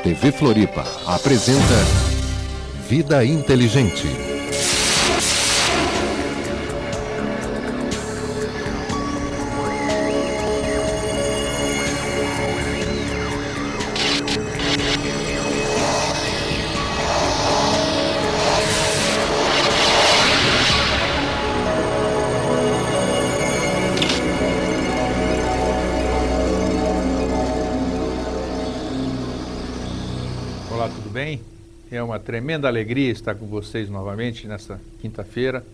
TV Floripa apresenta Vida Inteligente. Olá, tudo bem? É uma tremenda alegria estar com vocês novamente nesta quinta-feira,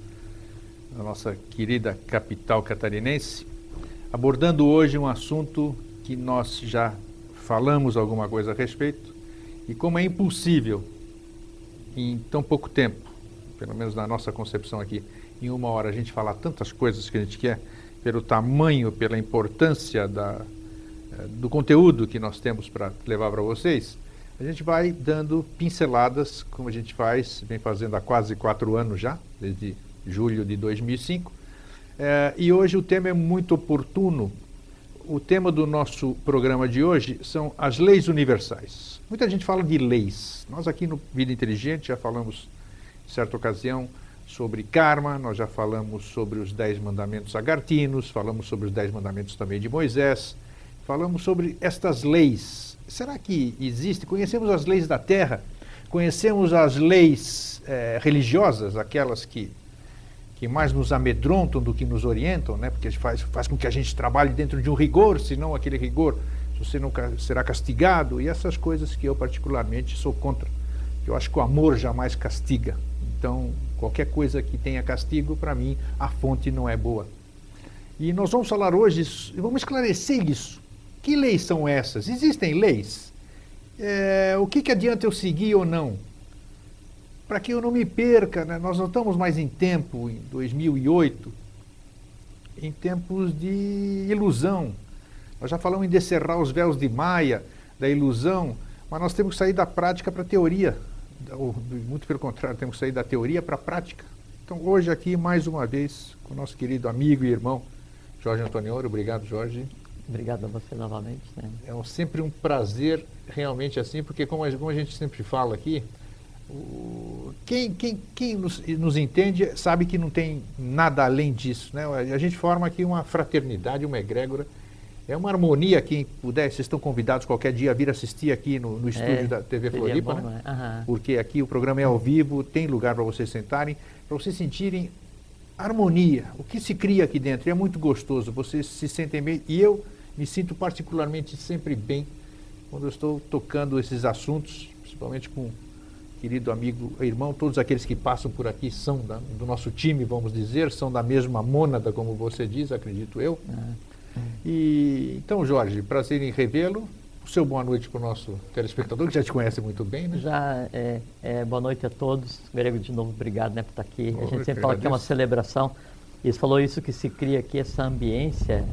na nossa querida capital catarinense, abordando hoje um assunto que nós já falamos alguma coisa a respeito e como é impossível, em tão pouco tempo, pelo menos na nossa concepção aqui, em uma hora a gente falar tantas coisas que a gente quer, pelo tamanho, pela importância do conteúdo que nós temos para levar para vocês. A gente vai dando pinceladas, como a gente vem fazendo há quase 4 anos já, desde julho de 2005. E hoje o tema é muito oportuno. O tema do nosso programa de hoje são as leis universais. Muita gente fala de leis. Nós aqui no Vida Inteligente já falamos, em certa ocasião, sobre karma, nós já falamos sobre os 10 mandamentos agartinos, falamos sobre os 10 mandamentos também de Moisés, falamos sobre estas leis. Será que existe? Conhecemos as leis da Terra, conhecemos as leis religiosas, aquelas que mais nos amedrontam do que nos orientam, né? Porque faz com que a gente trabalhe dentro de um rigor, senão aquele rigor você não será castigado, e essas coisas que eu particularmente sou contra. Eu acho que o amor jamais castiga, então qualquer coisa que tenha castigo, para mim, a fonte não é boa. E nós vamos falar hoje, e vamos esclarecer isso. Que leis são essas? Existem leis? O que adianta eu seguir ou não? Para que eu não me perca, né? Nós não estamos mais em tempo, em 2008, em tempos de ilusão. Nós já falamos em descerrar os véus de Maia, da ilusão, mas nós temos que sair da prática para a teoria. Ou, muito pelo contrário, temos que sair da teoria para a prática. Então, hoje aqui, mais uma vez, com o nosso querido amigo e irmão, Jorge Antonioro. Obrigado, Jorge. Obrigado a você novamente. Né? É sempre um prazer, realmente assim, porque como a gente sempre fala aqui, quem nos entende sabe que não tem nada além disso. Né? A gente forma aqui uma fraternidade, uma egrégora, é uma harmonia. Quem puder, vocês estão convidados qualquer dia a vir assistir aqui no estúdio da TV Floripa, bom, né? Uhum. Porque aqui o programa é ao vivo, tem lugar para vocês sentarem, para vocês sentirem harmonia, o que se cria aqui dentro. E é muito gostoso, vocês se sentem bem, e eu me sinto particularmente sempre bem quando eu estou tocando esses assuntos, principalmente com o querido amigo, irmão. Todos aqueles que passam por aqui são do nosso time, vamos dizer, são da mesma mônada, como você diz, acredito eu. E então, Jorge, prazer em revê-lo. O seu boa noite para o nosso telespectador, que já te conhece muito bem, né? Boa noite a todos. Grego, de novo, obrigado, né, por estar aqui. A gente sempre fala que é uma celebração. E você falou isso, que se cria aqui, essa ambiência,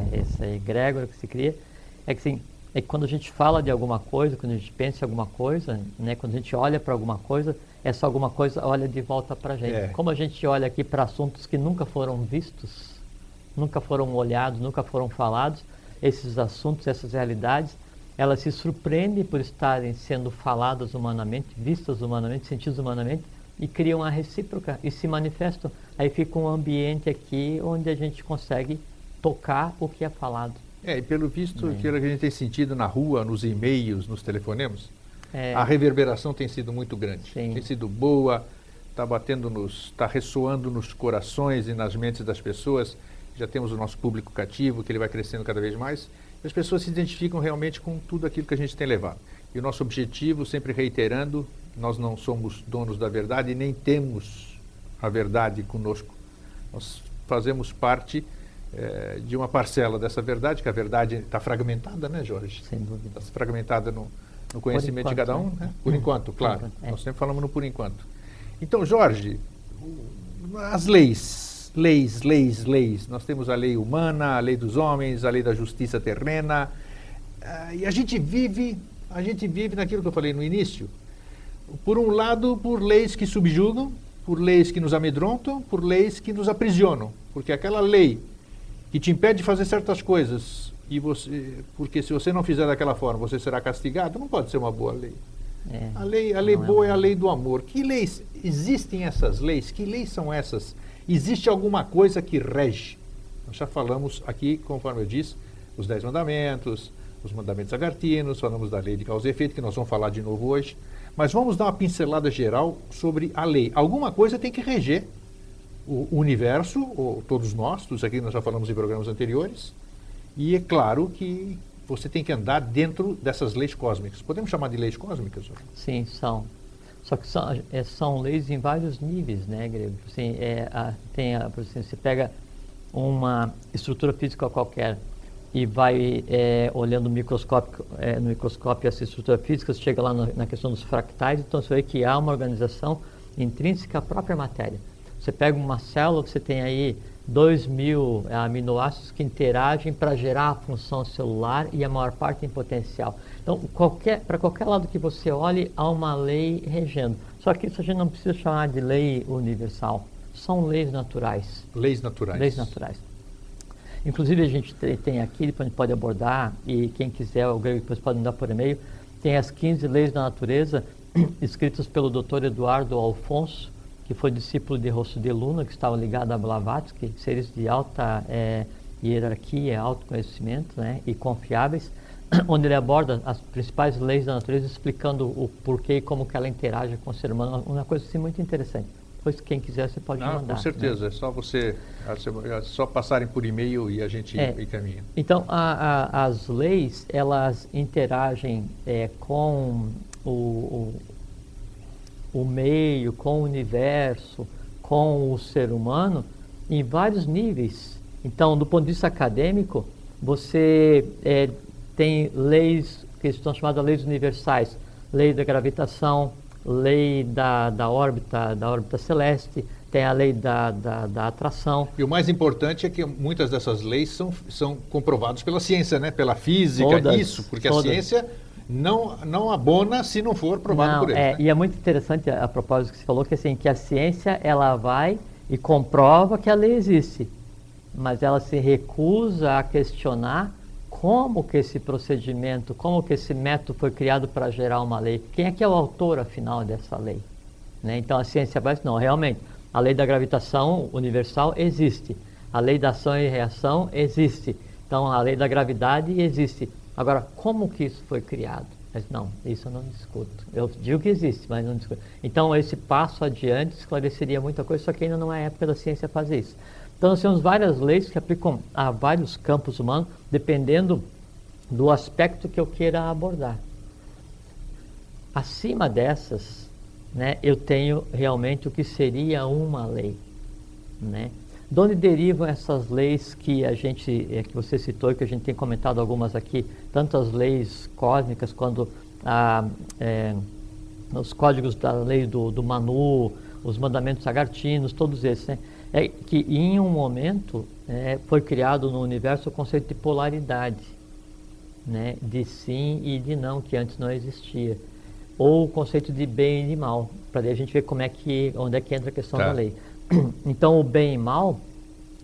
essa egrégora que se cria, é que quando a gente fala de alguma coisa, quando a gente pensa em alguma coisa, né, quando a gente olha para alguma coisa, essa alguma coisa olha de volta para a gente. Como a gente olha aqui para assuntos que nunca foram vistos, nunca foram olhados, nunca foram falados, esses assuntos, essas realidades, elas se surpreendem por estarem sendo faladas humanamente, vistas humanamente, sentidas humanamente, e criam a recíproca e se manifestam. Aí fica um ambiente aqui onde a gente consegue tocar o que é falado. E pelo visto, aquilo que a gente tem sentido na rua, nos e-mails, nos telefonemas, a reverberação tem sido muito grande. Sim. Tem sido boa, está ressoando nos corações e nas mentes das pessoas. Já temos o nosso público cativo, que ele vai crescendo cada vez mais. E as pessoas se identificam realmente com tudo aquilo que a gente tem levado. E o nosso objetivo, sempre reiterando, nós não somos donos da verdade e nem temos a verdade conosco. Nós fazemos parte de uma parcela dessa verdade, que a verdade está fragmentada, né, Jorge? Sem dúvida. Está fragmentada no conhecimento de cada um, né? Por enquanto, claro. Nós sempre falamos no por enquanto. Então, Jorge, as leis. Nós temos a lei humana, a lei dos homens, a lei da justiça terrena. E a gente vive naquilo que eu falei no início. Por um lado, por leis que subjugam, por leis que nos amedrontam, por leis que nos aprisionam. Porque aquela lei que te impede de fazer certas coisas, porque se você não fizer daquela forma, você será castigado, não pode ser uma boa lei. A lei não boa é a lei do amor. Que leis existem essas leis? Que leis são essas? Existe alguma coisa que rege? Nós já falamos aqui, conforme eu disse, os 10 mandamentos, os mandamentos agartinos, falamos da lei de causa e efeito, que nós vamos falar de novo hoje. Mas vamos dar uma pincelada geral sobre a lei. Alguma coisa tem que reger o universo, ou todos nós aqui nós já falamos em programas anteriores, e é claro que você tem que andar dentro dessas leis cósmicas. Podemos chamar de leis cósmicas? Sim, são. Só que são leis em vários níveis, né, Grego? Assim, por exemplo, você pega uma estrutura física qualquer e vai olhando no microscópio essa estrutura física, você chega lá na questão dos fractais, então você vê que há uma organização intrínseca à própria matéria. Você pega uma célula, você tem aí 2.000 aminoácidos que interagem para gerar a função celular e a maior parte em potencial. Então, para qualquer lado que você olhe, há uma lei regendo. Só que isso a gente não precisa chamar de lei universal. São leis naturais. Leis naturais. Leis naturais. Inclusive, a gente tem aqui, depois a gente pode abordar, e quem quiser, o Grego depois pode mandar por e-mail, tem as 15 leis da natureza, escritas pelo Dr. Eduardo Alfonso, que foi discípulo de Rosso de Luna, que estava ligado a Blavatsky, seres de alta hierarquia, alto conhecimento, né, e confiáveis, onde ele aborda as principais leis da natureza, explicando o porquê e como que ela interage com o ser humano, uma coisa assim muito interessante. Depois, quem quiser, você pode mandar. Com certeza, né? É só passarem por e-mail e a gente encaminha. Então, as leis, elas interagem com o meio, com o universo, com o ser humano, em vários níveis. Então, do ponto de vista acadêmico, você tem leis que estão chamadas leis universais, lei da gravitação, lei da órbita celeste, tem a lei da atração. E o mais importante é que muitas dessas leis são comprovadas pela ciência, né? Pela física, porque a ciência não abona se não for provado por eles. Né? E é muito interessante a propósito que você falou, que, assim, que a ciência ela vai e comprova que a lei existe, mas ela se recusa a questionar como que esse procedimento, como que esse método foi criado para gerar uma lei. Quem é que é o autor, afinal, dessa lei? Né? Então a ciência vai dizer, não, realmente, a lei da gravitação universal existe, a lei da ação e reação existe, então a lei da gravidade existe. Agora, como que isso foi criado? Mas não, isso eu não discuto. Eu digo que existe, mas não discuto. Então, esse passo adiante esclareceria muita coisa, só que ainda não é a época da ciência fazer isso. Então, nós temos várias leis que aplicam a vários campos humanos, dependendo do aspecto que eu queira abordar. Acima dessas, né, eu tenho realmente o que seria uma lei, né? De onde derivam essas leis que que você citou e que a gente tem comentado algumas aqui, tanto as leis cósmicas quanto os códigos da lei do Manu, os mandamentos agartinos, todos esses, né? É que em um momento foi criado no universo o conceito de polaridade, né? De sim e de não, que antes não existia, ou o conceito de bem e de mal, para a gente ver onde é que entra a questão da lei. Então, o bem e mal,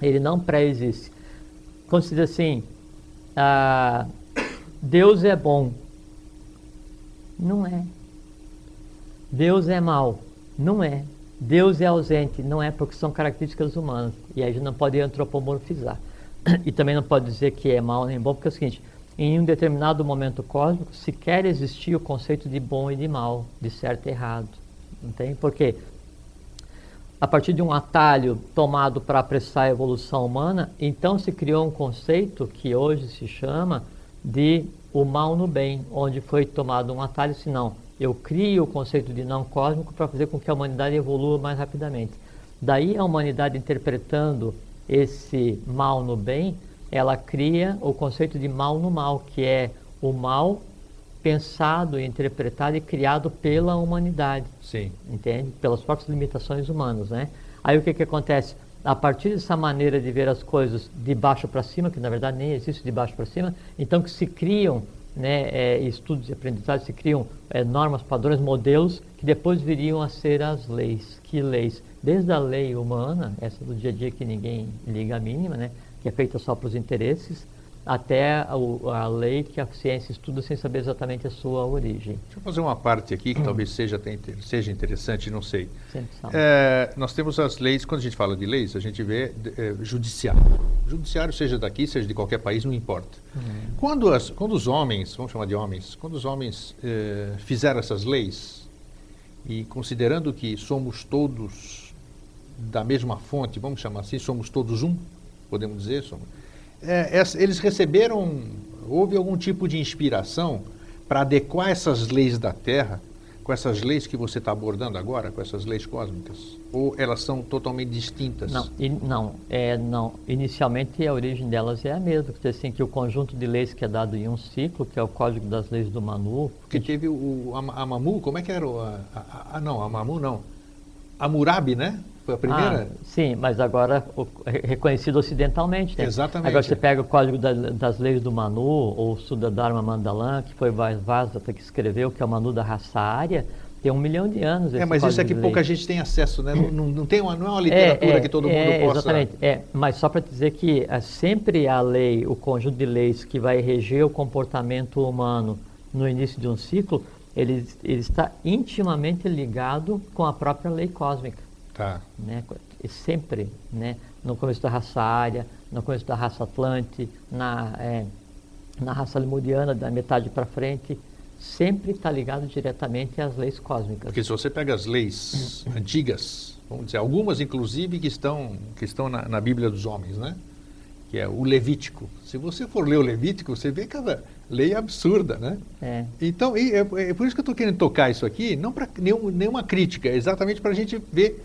ele não pré-existe. Quando se diz assim, Deus é bom, não é. Deus é mal, não é. Deus é ausente, não é, porque são características humanas. E aí a gente não pode antropomorfizar. E também não pode dizer que é mal nem bom, porque é o seguinte, em um determinado momento cósmico, sequer existia o conceito de bom e de mal, de certo e errado. Entende? Por quê? A partir de um atalho tomado para apressar a evolução humana, então se criou um conceito que hoje se chama de o mal no bem, onde foi tomado um atalho, se não, eu crio o conceito de não cósmico para fazer com que a humanidade evolua mais rapidamente. Daí a humanidade, interpretando esse mal no bem, ela cria o conceito de mal no mal, que é o mal pensado, interpretado e criado pela humanidade. Sim. Entende? Pelas próprias limitações humanas, né? Aí o que acontece? A partir dessa maneira de ver as coisas de baixo para cima, que na verdade nem existe de baixo para cima, então que se criam, né, estudos de aprendizagem, se criam normas, padrões, modelos, que depois viriam a ser as leis. Que leis? Desde a lei humana, essa do dia a dia que ninguém liga a mínima, né, que é feita só para os interesses, até a lei que a ciência estuda sem saber exatamente a sua origem. Deixa eu fazer uma parte aqui que talvez seja interessante, não sei. Sempre Nós temos as leis, quando a gente fala de leis, a gente vê judiciário. Judiciário, seja daqui, seja de qualquer país, não importa. Quando os homens, vamos chamar de homens, quando os homens fizeram essas leis, e considerando que somos todos da mesma fonte, vamos chamar assim, somos todos um, podemos dizer, eles receberam, houve algum tipo de inspiração para adequar essas leis da Terra com essas leis que você está abordando agora, com essas leis cósmicas? Ou elas são totalmente distintas? Não. Inicialmente a origem delas é a mesma, porque assim, que o conjunto de leis que é dado em um ciclo, que é o Código das Leis do Manu... Porque teve a Mamu, como é que era? A Mamu não. Hammurabi, né? Foi a primeira? Sim, mas agora reconhecido ocidentalmente. Né? Exatamente. Agora você pega o Código das Leis do Manu, ou o Suddharma Mandalam, que foi Vajrayana que escreveu, que é o Manu da raça ária, tem 1 milhão de anos. Mas isso é que pouca gente tem acesso, né? Não é uma literatura que todo mundo possa... Exatamente, mas só para dizer que sempre a lei, o conjunto de leis que vai reger o comportamento humano no início de um ciclo, ele está intimamente ligado com a própria lei cósmica. Tá. Né? E sempre, né? No começo da raça ária, no começo da raça atlante, na raça lemuriana, da metade para frente, sempre está ligado diretamente às leis cósmicas. Porque se você pega as leis antigas, vamos dizer, algumas inclusive que estão na Bíblia dos Homens, né? Que é o Levítico. Se você for ler o Levítico, você vê cada lei absurda, né? Então, é por isso que eu estou querendo tocar isso aqui, não para nenhuma crítica, é exatamente para a gente ver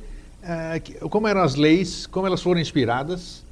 como eram as leis, como elas foram inspiradas,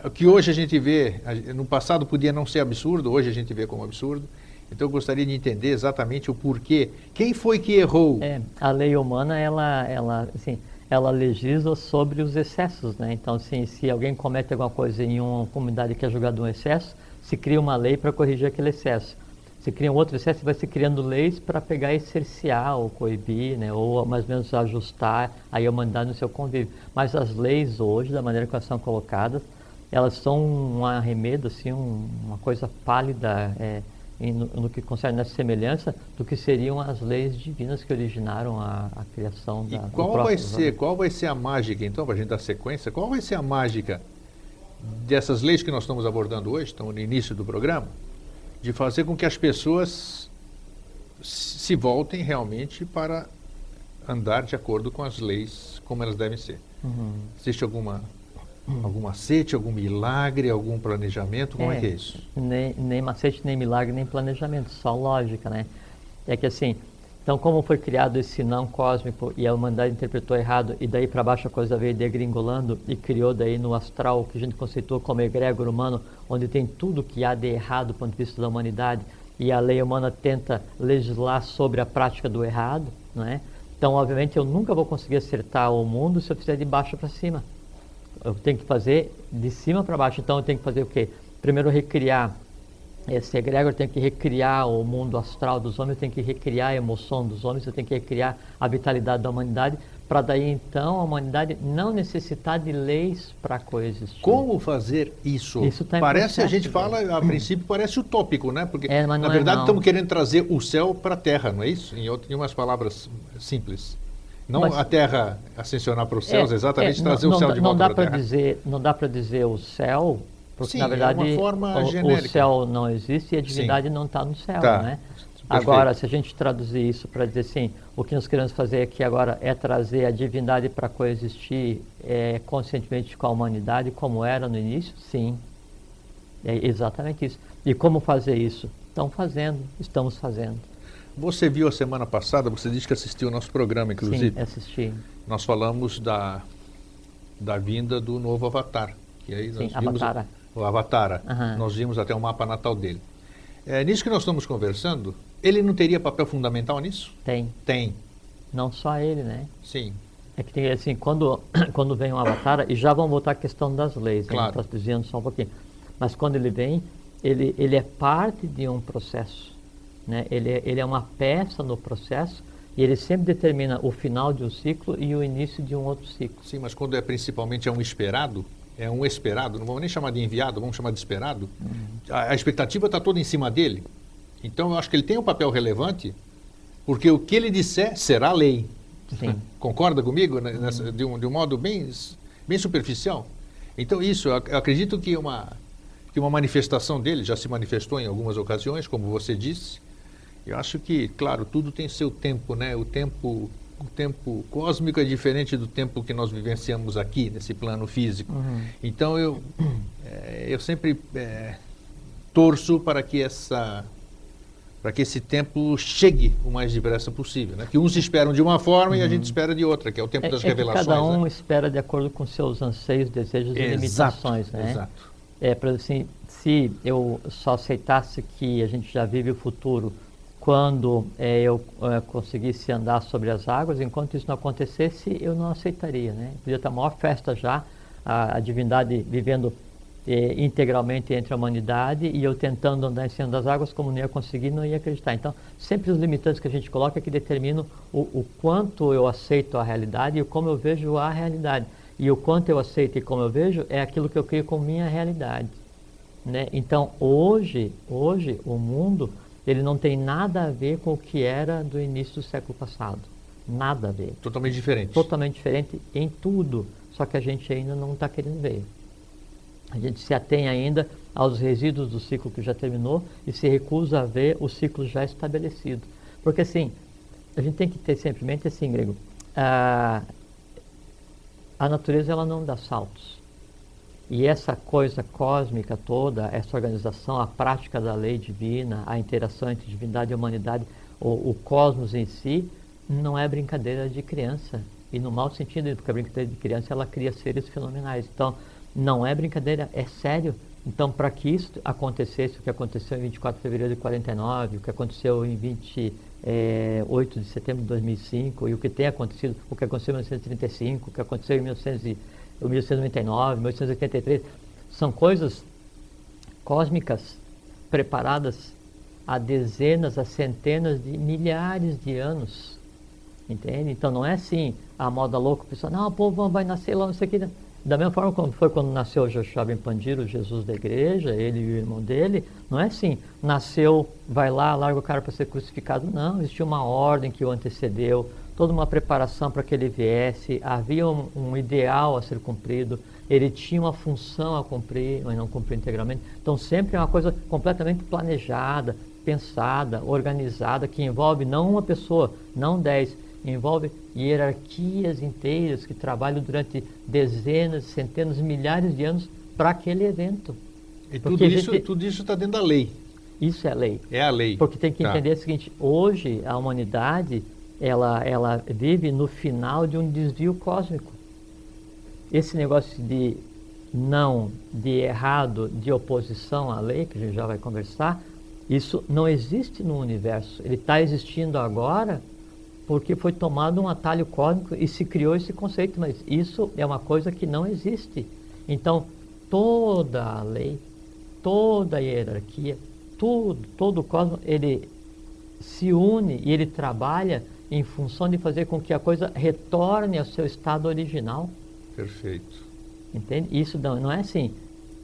o que hoje a gente vê, no passado podia não ser absurdo, hoje a gente vê como absurdo. Então eu gostaria de entender exatamente o porquê. Quem foi que errou? A lei humana, ela legisla sobre os excessos, né? Então, assim, se alguém comete alguma coisa em uma comunidade que é julgado um excesso, se cria uma lei para corrigir aquele excesso. Se cria um outro excesso, vai se criando leis para pegar e cercear ou coibir, né? Ou mais ou menos ajustar aí a humanidade no seu convívio. Mas as leis hoje, da maneira que elas são colocadas, elas são um arremedo, assim, uma coisa pálida, no que concerne a semelhança do que seriam as leis divinas que originaram a criação da... E qual vai ser a mágica, então, para a gente dar sequência, qual vai ser a mágica dessas leis que nós estamos abordando hoje, estamos no início do programa, de fazer com que as pessoas se voltem realmente para andar de acordo com as leis como elas devem ser? Existe algum macete, algum milagre, algum planejamento? Como é que é isso? Nem macete, nem milagre, nem planejamento, só lógica, né? É que assim, então como foi criado esse não cósmico e a humanidade interpretou errado e daí para baixo a coisa veio degringolando e criou daí no astral o que a gente conceitou como egrégor humano, onde tem tudo que há de errado do ponto de vista da humanidade e a lei humana tenta legislar sobre a prática do errado, não é? Então, obviamente, eu nunca vou conseguir acertar o mundo se eu fizer de baixo para cima. Eu tenho que fazer de cima para baixo. Então eu tenho que fazer o quê? Primeiro recriar esse egrégor, eu tenho que recriar o mundo astral dos homens, eu tenho que recriar a emoção dos homens, eu tenho que recriar a vitalidade da humanidade, para daí então a humanidade não necessitar de leis para coexistir. Como fazer isso? Isso tá em parece, processo, a gente fala, a princípio parece utópico, né? Porque mas na verdade estamos querendo trazer o céu para a terra, não é isso? Em umas palavras simples. Não a Terra ascensionar para os céus, exatamente trazer o céu de volta para a Terra. Não dá para dizer o céu, porque sim, na verdade uma forma genérica. O céu não existe e a divindade não está no céu, né? Perfeito. Agora, se a gente traduzir isso para dizer assim, o que nós queremos fazer aqui agora é trazer a divindade para coexistir conscientemente com a humanidade, como era no início, sim. É exatamente isso. E como fazer isso? Estamos fazendo. Você viu a semana passada, você disse que assistiu o nosso programa, inclusive. Sim, assisti. Nós falamos da vinda do novo Avatar. Que aí nós vimos o Avatara. Nós vimos até o mapa natal dele. Nisso que nós estamos conversando, ele não teria papel fundamental nisso? Tem. Não só ele, né? Sim. É que tem assim, quando vem um Avatara, e já vamos voltar à questão das leis, claro. Estou dizendo só um pouquinho. Mas quando ele vem, ele é parte de um processo. Né? Ele é uma peça no processo e ele sempre determina o final de um ciclo e o início de um outro ciclo. Sim, mas quando principalmente é um esperado, é um esperado, não vamos nem chamar de enviado, vamos chamar de esperado, a expectativa está toda em cima dele. Então, eu acho que ele tem um papel relevante, porque o que ele disser será lei. Sim. Concorda comigo? De um modo bem superficial? Então, isso, eu acredito que uma manifestação dele já se manifestou em algumas ocasiões, como você disse. Eu acho que, claro, tudo tem seu tempo, né? O tempo cósmico é diferente do tempo que nós vivenciamos aqui, nesse plano físico. Então, eu sempre torço para que esse tempo chegue o mais depressa possível, né? Que uns esperam de uma forma e a gente espera de outra, que é o tempo das revelações. Cada um, né? espera de acordo com seus anseios, desejos e limitações, né? Exato. Assim, se eu só aceitasse que a gente já vive o futuro quando eu conseguisse andar sobre as águas, enquanto isso não acontecesse, eu não aceitaria, né? Podia ter a maior festa já, a divindade vivendo integralmente entre a humanidade e eu tentando andar em cima das águas, como não ia conseguir, não ia acreditar. Então, sempre os limitantes que a gente coloca é que determinam o quanto eu aceito a realidade e como eu vejo a realidade. E o quanto eu aceito e como eu vejo é aquilo que eu crio como minha realidade, né? Então, hoje o mundo, ele não tem nada a ver com o que era do início do século passado. Nada a ver. Totalmente diferente. Totalmente diferente em tudo. Só que a gente ainda não está querendo ver. A gente se atém ainda aos resíduos do ciclo que já terminou e se recusa a ver o ciclo já estabelecido. Porque assim, a gente tem que ter sempre em mente assim, Grego, a natureza ela não dá saltos. E essa coisa cósmica toda, essa organização, a prática da lei divina, a interação entre divindade e humanidade, o cosmos em si, não é brincadeira de criança. E no mau sentido, porque a brincadeira de criança ela cria seres fenomenais. Então, não é brincadeira, é sério. Então, para que isso acontecesse, o que aconteceu em 24 de fevereiro de 49, o que aconteceu em 28 de setembro de 2005, e o que tem acontecido, o que aconteceu em 1935, o que aconteceu em 1899, 1883, são coisas cósmicas preparadas há dezenas, há centenas de milhares de anos. Entende? Então, não é assim, a moda louca, o pessoal, não, o povo vai nascer lá, não sei o que. Da mesma forma como foi quando nasceu o Joshua Ben Pandiro, o Jesus da igreja, ele e o irmão dele, não é assim, nasceu, vai lá, larga o cara para ser crucificado. Não, existia uma ordem que o antecedeu, toda uma preparação para que ele viesse, havia um ideal a ser cumprido, ele tinha uma função a cumprir, mas não cumpriu integralmente. Então sempre é uma coisa completamente planejada, pensada, organizada, que envolve não uma pessoa, não 10, envolve hierarquias inteiras que trabalham durante dezenas, centenas, milhares de anos para aquele evento. E tudo isso está dentro da lei. Isso é a lei. É a lei. Porque tem que entender o seguinte, hoje a humanidade, ela vive no final de um desvio cósmico. Esse negócio de errado, de oposição à lei, que a gente já vai conversar, isso não existe no universo. Ele está existindo agora porque foi tomado um atalho cósmico e se criou esse conceito, mas isso é uma coisa que não existe. Então, toda a lei, toda a hierarquia, todo o cosmos, ele se une e ele trabalha em função de fazer com que a coisa retorne ao seu estado original. Perfeito. Entende? Isso não é assim,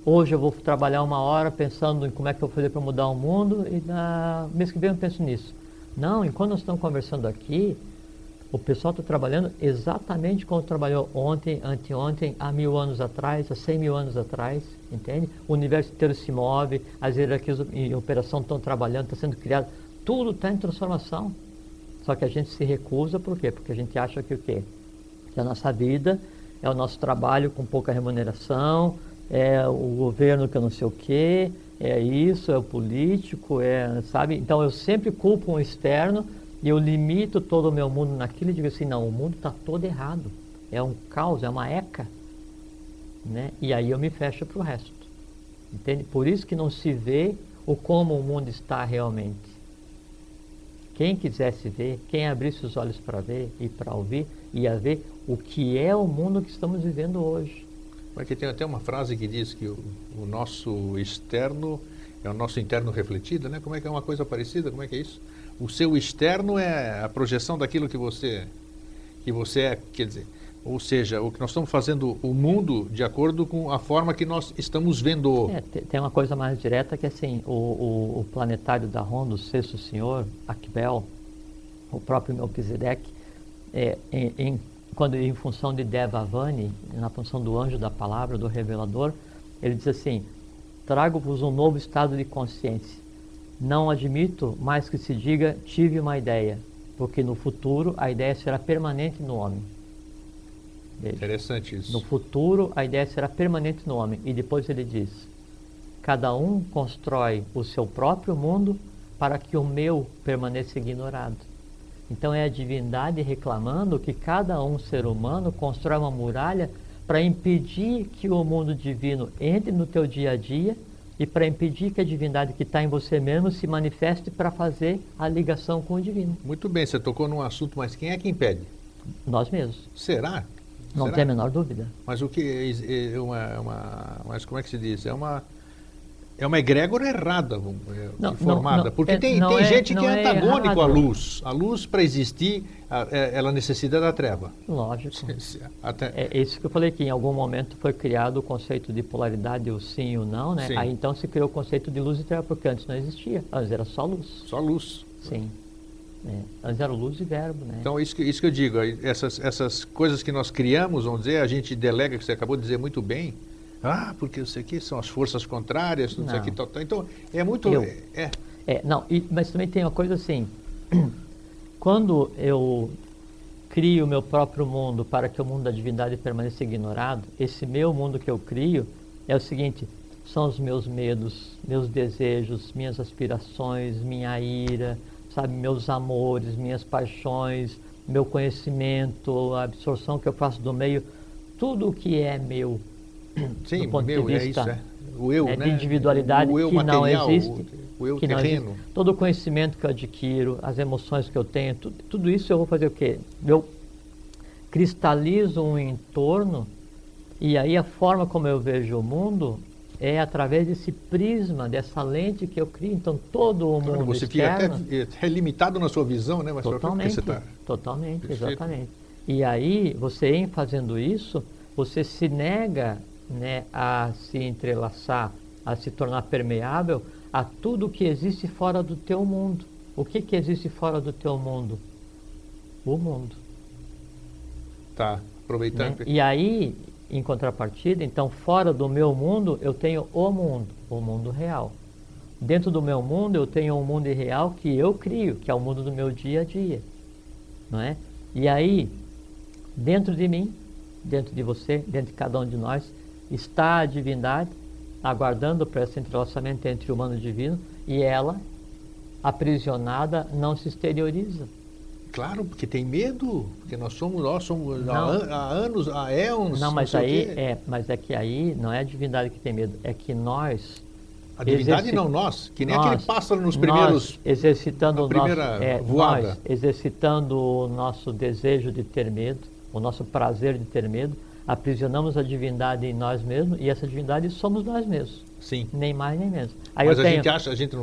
hoje eu vou trabalhar 1 hora pensando em como é que eu vou fazer para mudar o mundo e no mês que vem eu penso nisso. Não, enquanto nós estamos conversando aqui, o pessoal está trabalhando exatamente como trabalhou ontem, anteontem, há 1000 anos atrás, há 100 mil anos atrás, entende? O universo inteiro se move, as hierarquias em operação estão trabalhando, está sendo criado, tudo está em transformação. Só que a gente se recusa, por quê? Porque a gente acha que o quê? Que a nossa vida é o nosso trabalho com pouca remuneração, é o governo que eu não sei o quê, é isso, é o político, sabe? Então eu sempre culpo um externo e eu limito todo o meu mundo naquilo e digo assim, não, o mundo está todo errado, é um caos, é uma eca, né? E aí eu me fecho para o resto, entende? Por isso que não se vê o como o mundo está realmente. Quem quisesse ver, quem abrisse os olhos para ver e para ouvir, ia ver o que é o mundo que estamos vivendo hoje. Aqui tem até uma frase que diz que o nosso externo é o nosso interno refletido, né? Como é que é uma coisa parecida? Como é que é isso? O seu externo é a projeção daquilo que você é, quer dizer, Ou seja, o que nós estamos fazendo o mundo de acordo com a forma que nós estamos vendo. Tem uma coisa mais direta que assim, o planetário da Ronda, o sexto senhor, Akbel, o próprio Melquisedeque, quando em função de Devavani, na função do anjo da palavra, do revelador, ele diz assim: trago-vos um novo estado de consciência. Não admito mais que se diga tive uma ideia, porque no futuro a ideia será permanente no homem. Veja. Interessante isso. No futuro a ideia será permanente no homem. E depois ele diz: cada um constrói o seu próprio mundo para que o meu permaneça ignorado. Então é a divindade reclamando que cada um ser humano constrói uma muralha para impedir que o mundo divino entre no teu dia a dia e para impedir que a divindade que está em você mesmo se manifeste para fazer a ligação com o divino. Muito bem, você tocou num assunto, mas quem é que impede? Nós mesmos. Será? Não tem a menor dúvida. Mas o que mas como é que se diz? É uma egrégora errada, formada. Porque tem gente que é antagônico à luz. A luz, para existir, ela necessita da treva. Lógico. É isso que eu falei, que em algum momento foi criado o conceito de polaridade, o sim e o não, né? Sim. Aí então se criou o conceito de luz e treva, porque antes não existia. Antes era só luz. Só luz. Sim. Antes era luz e verbo, né? Então, isso que eu digo, essas coisas que nós criamos, vamos dizer, a gente delega, que você acabou de dizer muito bem, porque isso aqui são as forças contrárias, tudo isso aqui, tal. Então, é muito... Mas também tem uma coisa assim, quando eu crio o meu próprio mundo para que o mundo da divindade permaneça ignorado, esse meu mundo que eu crio é o seguinte: são os meus medos, meus desejos, minhas aspirações, minha ira, sabe, meus amores, minhas paixões, meu conhecimento, a absorção que eu faço do meio, tudo o que é meu. Sim, do ponto meu, de vista, é isso, o eu, né, né? de individualidade o eu que material, não existe, o eu que terreno. não existe. Todo o conhecimento que eu adquiro, as emoções que eu tenho, tudo isso eu vou fazer o quê? Eu cristalizo um entorno e aí a forma como eu vejo o mundo é através desse prisma, dessa lente que eu crio. Então todo o mundo você externo... fica até limitado na sua visão, né? Mas totalmente, você totalmente, perfeito. Exatamente. E aí, você em fazendo isso, você se nega, né, a se entrelaçar, a se tornar permeável a tudo que existe fora do teu mundo. O que existe fora do teu mundo? O mundo. Tá, aproveitando. Né? E aí, em contrapartida, então, fora do meu mundo, eu tenho o mundo real. Dentro do meu mundo, eu tenho um mundo irreal que eu crio, que é o mundo do meu dia a dia. Não é? E aí, dentro de mim, dentro de você, dentro de cada um de nós, está a divindade, aguardando para esse entrelaçamento entre o humano e o divino, e ela, aprisionada, não se exterioriza. Claro, porque tem medo, porque nós somos há anos, há éons. Não, mas mas é que aí não é a divindade que tem medo, é que nós... A divindade não, nós, que nem aquele pássaro nos primeiros... exercitando voada. Nós exercitando o nosso desejo de ter medo, o nosso prazer de ter medo, aprisionamos a divindade em nós mesmos, e essa divindade somos nós mesmos. Sim. Nem mais nem menos. Aí mas a gente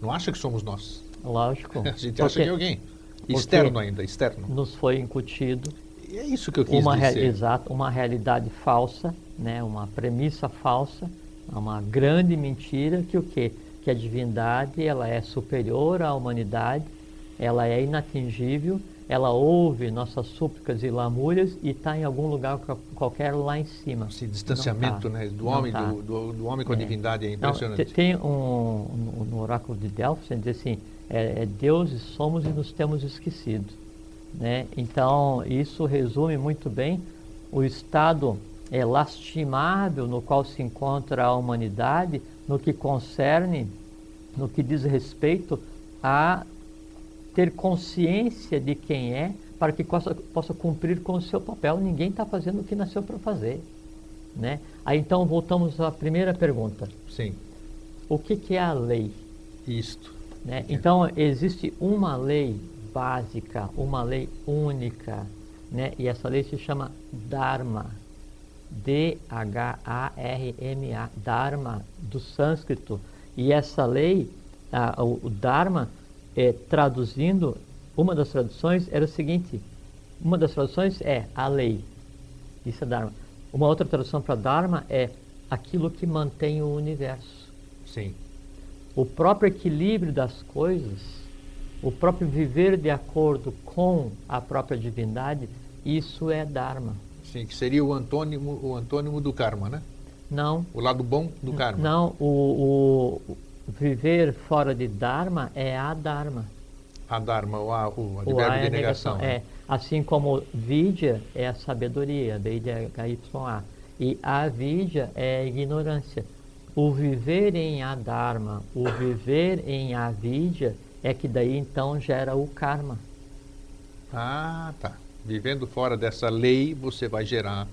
não acha que somos nós. Lógico. A gente acha que é alguém. Externo ainda, externo. Nos foi incutido. E é isso que eu quis dizer. Exato, uma realidade falsa, né, uma premissa falsa, uma grande mentira, que o quê? Que a divindade ela é superior à humanidade, ela é inatingível, ela ouve nossas súplicas e lamúrias e está em algum lugar qualquer lá em cima. Esse distanciamento, né, do homem, do homem com a divindade é impressionante. Tem no oráculo de Delfos, ele diz assim, deuses somos e nos temos esquecido. Né? Então, isso resume muito bem o estado lastimável no qual se encontra a humanidade no que concerne, no que diz respeito a ter consciência de quem é, para que possa cumprir com o seu papel. Ninguém está fazendo o que nasceu para fazer. Né? Aí então voltamos à primeira pergunta. Sim. O que é a lei? Isto. Né? Então existe uma lei básica, uma lei única, né? E essa lei se chama Dharma. D-H-A-R-M-A, Dharma, do sânscrito. E essa lei, o Dharma, traduzindo, uma das traduções era o seguinte: uma das traduções é a lei, Isso é Dharma. Uma outra tradução para Dharma é aquilo que mantém o universo. Sim. O próprio equilíbrio das coisas, o próprio viver de acordo com a própria divindade, isso é Dharma. Sim, que seria o antônimo do karma, né? Não. O lado bom do karma. Não, o viver fora de Dharma é Adharma. Adharma, o O A advérbio é de a negação. negação. Assim como Vidya é a sabedoria, Vidya é HYA. E Avidya é a ignorância. O viver em Adharma, o viver em Avidya, é que daí então gera o karma. Ah, tá. Vivendo fora dessa lei, você vai gerar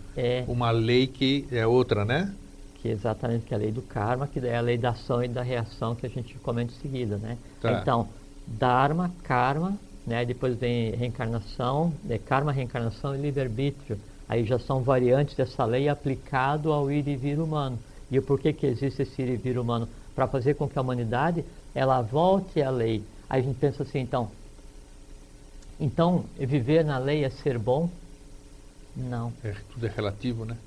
uma lei que é outra, né? Que é exatamente que é a lei do karma, que é a lei da ação e da reação que a gente comenta em seguida, né? Tá. Então, Dharma, karma, né? Depois vem reencarnação, karma, reencarnação e livre-arbítrio. Aí já são variantes dessa lei aplicado ao ir e vir humano. E por que que existe esse ir e vir humano? Para fazer com que a humanidade, ela volte à lei. Aí a gente pensa assim, então, viver na lei é ser bom? Não. Tudo é relativo, né?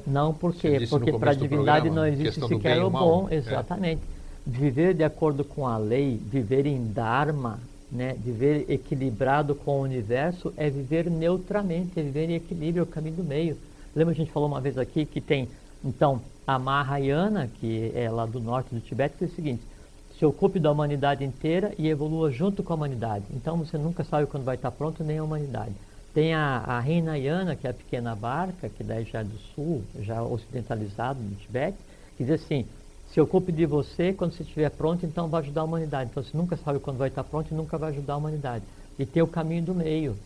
Não, por quê? Porque para a divindade não existe sequer o bom. Exatamente. Viver de acordo com a lei, viver em Dharma, né? Viver equilibrado com o universo é viver neutramente, é viver em equilíbrio, é o caminho do meio. Lembra que a gente falou uma vez aqui que tem, então, a Mahayana, que é lá do norte do Tibete, que é o seguinte: se ocupe da humanidade inteira e evolua junto com a humanidade. Então você nunca sabe quando vai estar pronto, nem a humanidade. Tem a Hinayana, que é a pequena barca, que daí já é do sul, já ocidentalizado no Tibete, que diz assim: se ocupe de você, quando você estiver pronto, então vai ajudar a humanidade. Então você nunca sabe quando vai estar pronto e nunca vai ajudar a humanidade. E tem o caminho do meio,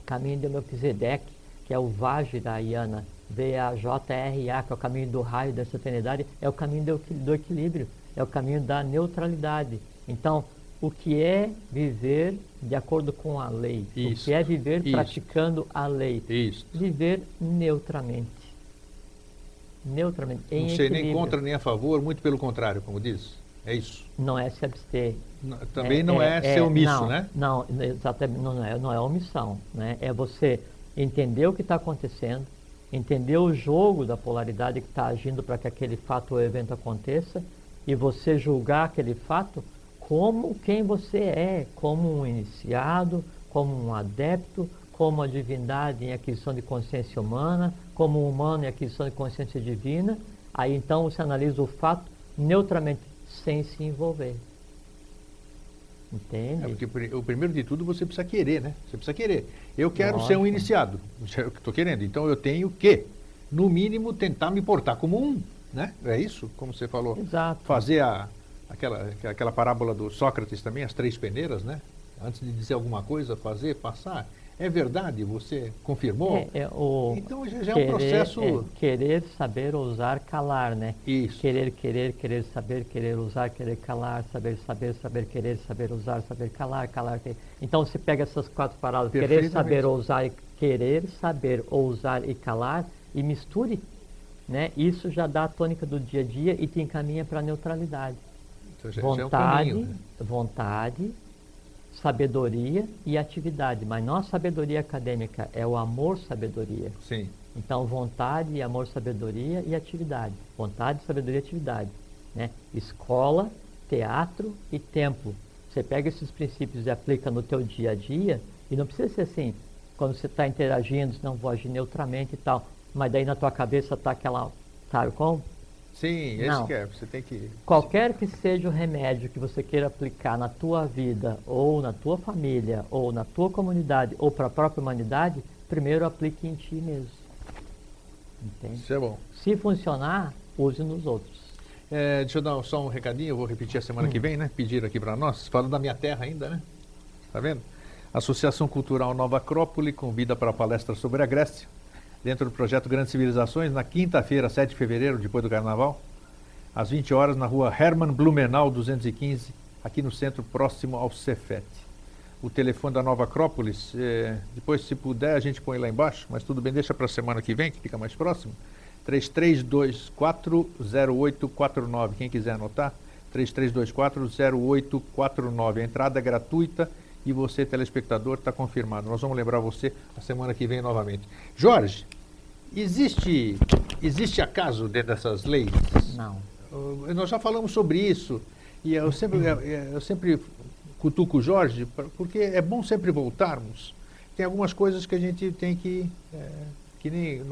o caminho de Melquisedeque, que é o Vajrayana, V-A-J-R-A, que é o caminho do raio dessa eternidade, é o caminho do equilíbrio, é o caminho da neutralidade. Então, o que é viver de acordo com a lei? Isso, o que é viver isso, praticando a lei? Isso. Viver neutramente. Neutramente, em não ser equilíbrio. nem contra nem a favor, muito pelo contrário, como diz. É isso. Não é se abster. Também não é ser omisso, né? Não, exatamente, não é omissão. Né? É você entender o que está acontecendo, entender o jogo da polaridade que está agindo para que aquele fato ou evento aconteça, e você julgar aquele fato como quem você é, como um iniciado, como um adepto, como a divindade em aquisição de consciência humana, como um humano em aquisição de consciência divina. Aí então você analisa o fato neutramente, sem se envolver. Entende? Porque o primeiro de tudo você precisa querer, né? Você precisa querer. Eu quero ser um iniciado, é o que estou querendo. Então eu tenho que, no mínimo, tentar me portar como um, né? É isso, como você falou. Exato. Fazer aquela parábola do Sócrates também, as 3 peneiras, né? Antes de dizer alguma coisa, fazer, passar. É verdade? Você confirmou? Então já é um processo... querer, saber, ousar, calar, né? Isso. Querer, saber, querer, usar, querer, calar, saber, querer, saber, usar, saber, calar, querer. Então você pega essas 4 palavras, querer, saber, ousar, e querer, saber, ousar e calar, e misture, né? Isso já dá a tônica do dia a dia e te encaminha para a neutralidade. Então, já vontade, é um caminho, né? Vontade, sabedoria e atividade, mas não a sabedoria acadêmica, é o amor-sabedoria. Sim. Então, vontade, amor, sabedoria e atividade. Vontade, sabedoria e atividade. Né? Escola, teatro e templo. Você pega esses princípios e aplica no teu dia a dia, e não precisa ser assim, quando você está interagindo, não vou agir neutramente e tal, mas daí na tua cabeça está aquela, sabe como? Sim, esse que é, você tem que... Qualquer que seja o remédio que você queira aplicar na tua vida, ou na tua família, ou na tua comunidade, ou para a própria humanidade, primeiro aplique em ti mesmo. Entende? Isso é bom. Se funcionar, use nos outros. Deixa eu dar só um recadinho, eu vou repetir a semana que vem, né? Pediram aqui para nós, falando da minha terra ainda, né? Tá vendo? Associação Cultural Nova Acrópole convida para a palestra sobre a Grécia, dentro do projeto Grandes Civilizações, na quinta-feira, 7 de fevereiro, depois do Carnaval, às 20 horas, na rua Hermann Blumenau, 215, aqui no centro, próximo ao Cefet. O telefone da Nova Acrópolis, depois, se puder, a gente põe lá embaixo, mas tudo bem, deixa para a semana que vem, que fica mais próximo. 3324-0849, quem quiser anotar, 3324-0849. A entrada é gratuita e você, telespectador, está confirmado. Nós vamos lembrar você a semana que vem novamente. Jorge, Existe acaso dentro dessas leis? Não. Nós já falamos sobre isso e eu sempre cutuco o Jorge, porque é bom sempre voltarmos. Tem algumas coisas que a gente tem que nem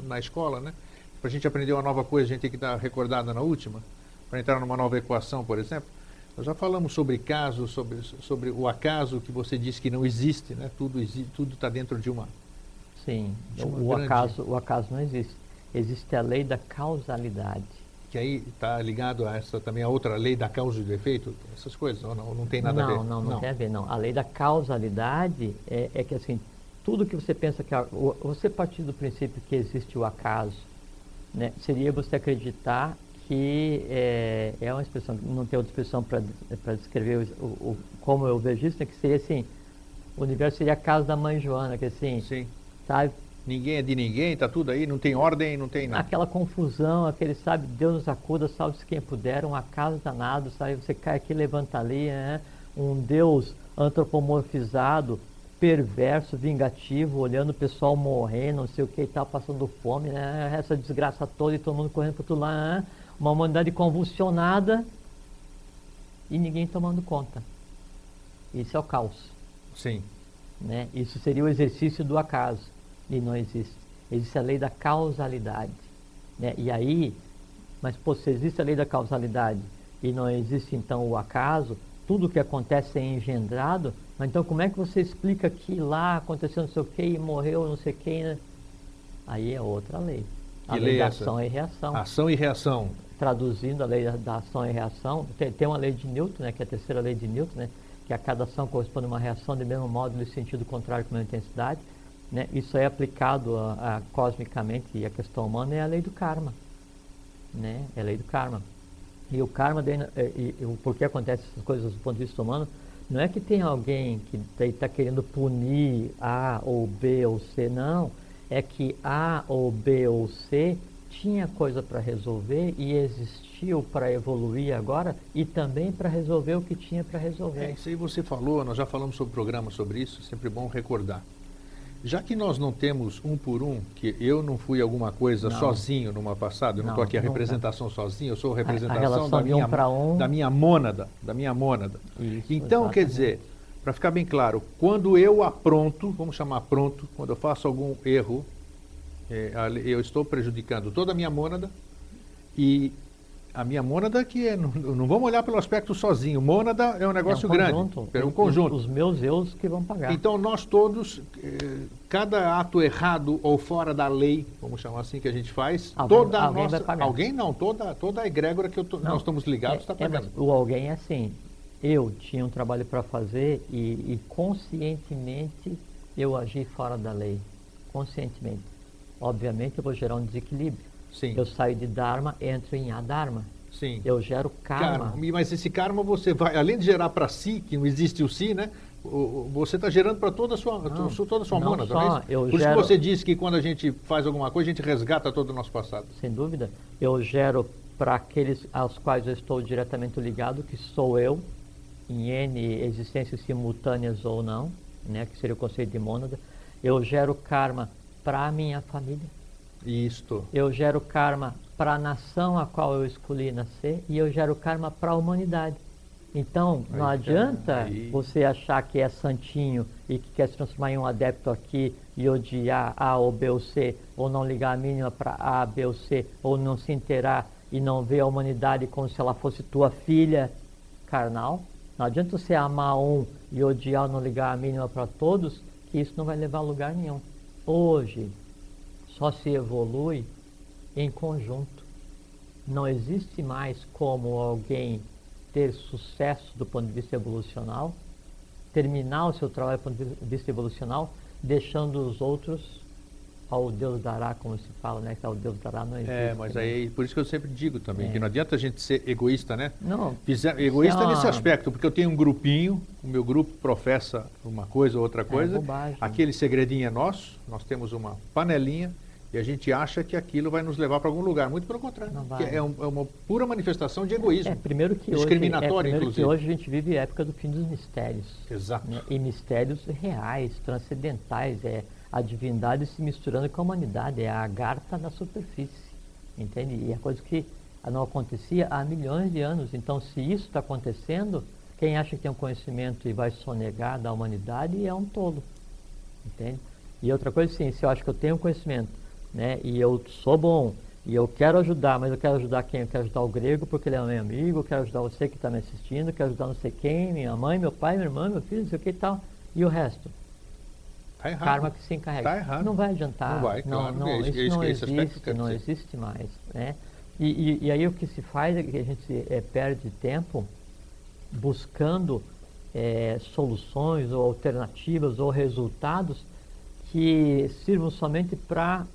na escola, né? Para a gente aprender uma nova coisa, a gente tem que dar recordada na última, para entrar numa nova equação, por exemplo. Nós já falamos sobre casos, sobre o acaso que você disse que não existe, né? Tudo está dentro de uma. Sim, o acaso não existe. Existe a lei da causalidade. Que aí está ligado a essa também a outra lei da causa e do efeito, essas coisas, ou não tem nada a ver? Não tem a ver, não. A lei da causalidade é que assim, tudo que você pensa que... Você partir do princípio que existe o acaso, né, seria você acreditar que é uma expressão, não tem outra expressão para descrever como eu vejo isso, né, que seria assim, o universo seria a casa da mãe Joana, que assim, sim. Sabe? Ninguém é de ninguém, tá tudo aí, não tem ordem, não tem nada. Aquela confusão, aquele, sabe, Deus nos acuda, salve-se quem puder, um acaso danado, sabe, você cai aqui, levanta ali, né? Um Deus antropomorfizado, perverso, vingativo, olhando o pessoal morrendo, não sei o que e tal, passando fome, né? Essa desgraça toda e todo mundo correndo para outro lado, né? Uma humanidade convulsionada e ninguém tomando conta. Isso é o caos. Sim. Né? Isso seria o exercício do acaso. E não existe. Existe a lei da causalidade. Né? E aí, mas pô, se existe a lei da causalidade e não existe então o acaso, tudo que acontece é engendrado, mas então como é que você explica que lá aconteceu não sei o que e morreu não sei quem, né? Aí é outra lei. A lei da ação e reação. Ação e reação. Traduzindo a lei da ação e reação, tem uma lei de Newton, né, que é a terceira lei de Newton, né, que a cada ação corresponde a uma reação de mesmo modo no sentido contrário com a mesma intensidade. Né? Isso é aplicado cosmicamente e a questão humana é a lei do karma. Né? É a lei do karma. E o karma, por que acontece essas coisas do ponto de vista humano, não é que tem alguém que está querendo punir A ou B ou C, não. É que A ou B ou C tinha coisa para resolver e existiu para evoluir agora e também para resolver o que tinha para resolver. Isso aí você falou, nós já falamos sobre o programa sobre isso, sempre bom recordar. Já que nós não temos um por um, que eu não fui alguma coisa sozinho numa passada, eu não estou aqui a representação sozinho, eu sou a representação da minha mônada. Isso, então, exatamente. quer dizer, para ficar bem claro, quando eu apronto, vamos chamar pronto, quando eu faço algum erro, eu estou prejudicando toda a minha mônada e a minha mônada que não vamos olhar pelo aspecto sozinho. Mônada é um negócio grande, é um conjunto. Os meus eus que vão pagar. Então nós todos, cada ato errado ou fora da lei, vamos chamar assim que a gente faz, alguém vai pagar. Alguém não, toda a egrégora que nós estamos ligados está pagando. Mas o alguém é assim, eu tinha um trabalho para fazer e conscientemente eu agi fora da lei, conscientemente. Obviamente eu vou gerar um desequilíbrio. Sim. Eu saio de Dharma, entro em Adharma. Sim. Eu gero karma. Mas esse karma você vai, além de gerar para si, que não existe o si, né? Você está gerando para toda a sua mônada. Por isso que você disse que quando a gente faz alguma coisa, a gente resgata todo o nosso passado. Sem dúvida. Eu gero para aqueles aos quais eu estou diretamente ligado, que sou eu, em N existências simultâneas ou não, né? Que seria o conceito de mônada. Eu gero karma para a minha família. Isto. Eu gero karma para a nação a qual eu escolhi nascer e eu gero karma para a humanidade. Então, não adianta você achar que é santinho e que quer se transformar em um adepto aqui e odiar A ou B ou C, ou não ligar a mínima para A, B ou C, ou não se inteirar e não ver a humanidade como se ela fosse tua filha carnal. Não adianta você amar um e odiar ou não ligar a mínima para todos, que isso não vai levar a lugar nenhum. Hoje, só se evolui em conjunto. Não existe mais como alguém ter sucesso do ponto de vista evolucional, terminar o seu trabalho do ponto de vista evolucional, deixando os outros ao Deus dará, como se fala, né? Que o Deus dará não existe. Mas aí, por isso que eu sempre digo também, que não adianta a gente ser egoísta, né? Não. Egoísta nesse aspecto, porque eu tenho um grupinho, o meu grupo professa uma coisa ou outra coisa, bobagem. Aquele segredinho é nosso, nós temos uma panelinha, e a gente acha que aquilo vai nos levar para algum lugar. Muito pelo contrário. É uma pura manifestação de egoísmo. Primeiro que discriminatório, inclusive. Que hoje a gente vive a época do fim dos mistérios. Exato. Né? E mistérios reais, transcendentais. a divindade se misturando com a humanidade, é a agartha na superfície, entende? E é coisa que não acontecia há milhões de anos. Então, se isso está acontecendo, quem acha que tem um conhecimento e vai sonegar da humanidade é um tolo, entende? E outra coisa, sim, se eu acho que eu tenho conhecimento, né, e eu sou bom, e eu quero ajudar, mas eu quero ajudar quem? Eu quero ajudar o grego porque ele é meu amigo, eu quero ajudar você que está me assistindo, eu quero ajudar não sei quem, minha mãe, meu pai, minha irmã, meu filho, não sei o que e tal. E o resto? Tá errado. Karma que se encarrega. Tá errado. Não vai adiantar. Não vai, claro. Isso não existe, não existe mais. Né? E aí o que se faz é que a gente perde tempo buscando soluções ou alternativas ou resultados que sirvam somente para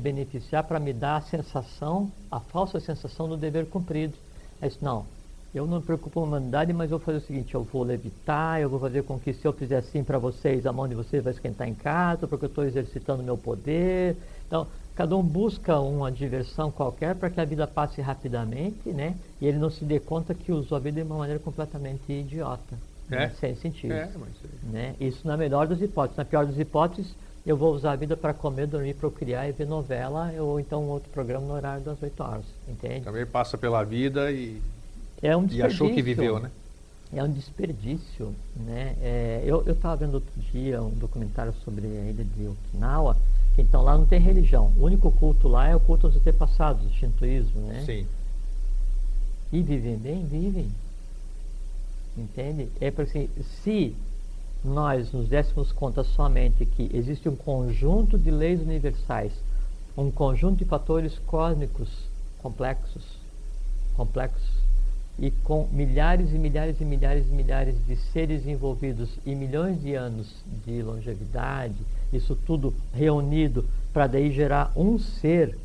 beneficiar, para me dar a sensação, a falsa sensação do dever cumprido. É isso, não, eu não me preocupo com a humanidade, mas eu vou fazer o seguinte, eu vou levitar, eu vou fazer com que se eu fizer assim para vocês, a mão de vocês vai esquentar em casa, porque eu estou exercitando meu poder. Então, cada um busca uma diversão qualquer para que a vida passe rapidamente, né? E ele não se dê conta que usou a vida de uma maneira completamente idiota, né? Sem sentido. Né? Isso na melhor das hipóteses. Na pior das hipóteses, eu vou usar a vida para comer, dormir, procriar e ver novela, ou então um outro programa no horário das 8 horas, entende? Também passa pela vida e achou que viveu, né? É um desperdício, né? Eu estava vendo outro dia um documentário sobre a ilha de Okinawa. Então lá não tem religião. O único culto lá é o culto aos antepassados, o shintoísmo, né? Sim. E vivem bem? Vivem. Entende? É porque assim, se nós nos dessemos conta somente que existe um conjunto de leis universais, um conjunto de fatores cósmicos complexos, e com milhares e milhares e milhares e milhares de seres envolvidos e milhões de anos de longevidade, isso tudo reunido para daí gerar um ser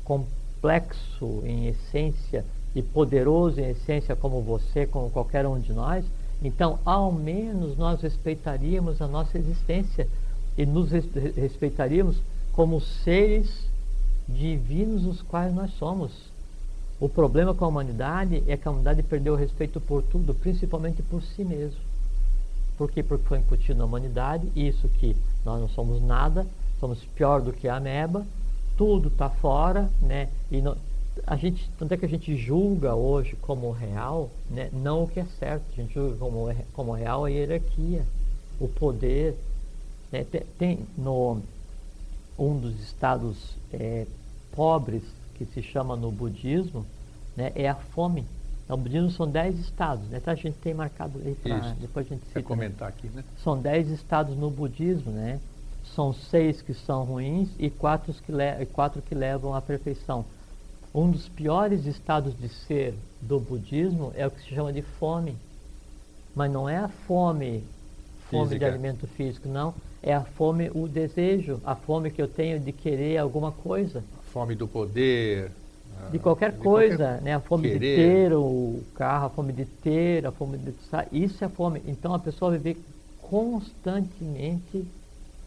complexo em essência e poderoso em essência como você, como qualquer um de nós, então ao menos nós respeitaríamos a nossa existência e nos respeitaríamos como seres divinos os quais nós somos. O problema com a humanidade é que a humanidade perdeu o respeito por tudo, principalmente por si mesmo. Por quê? Porque foi incutido na humanidade isso que nós não somos nada, somos pior do que a ameba, tudo está fora, né? E não, tanto é que a gente julga hoje como real, né? Não o que é certo, a gente julga como real a hierarquia, o poder. Né? Tem um dos estados pobres que se chama no budismo, né, é a fome. No budismo são 10 estados, né? Então a gente tem marcado aí para depois a gente cita, comentar aqui, né? São 10 estados no budismo, né? São 6 que são ruins e 4 que levam à perfeição. Um dos piores estados de ser do é o que se chama de fome. Mas não é a fome de alimento físico, não. É a fome, o desejo, a fome que eu tenho de querer alguma coisa. Fome do poder. De qualquer coisa, né? A fome de ter o carro, a fome de ter, a fome de... Isso é a fome. Então a pessoa vive constantemente,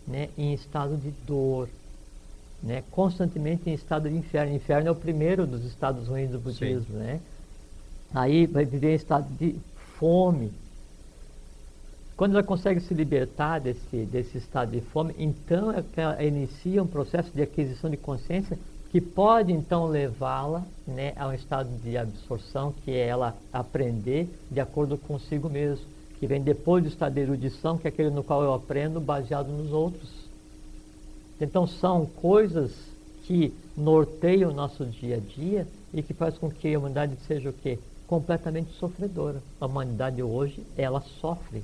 né, em estado de dor, né? Constantemente em estado de inferno. O inferno é o primeiro dos estados ruins do budismo, sim, né? Aí vai viver em estado de fome. Quando ela consegue se libertar desse estado de fome, então ela inicia um processo de aquisição de consciência que pode então levá-la, né, a um estado de absorção, que é ela aprender de acordo consigo mesmo, que vem depois do estado de erudição, que é aquele no qual eu aprendo baseado nos outros. Então são coisas que norteiam o nosso dia a dia e que faz com que a humanidade seja o quê? Completamente sofredora. A humanidade hoje, ela sofre.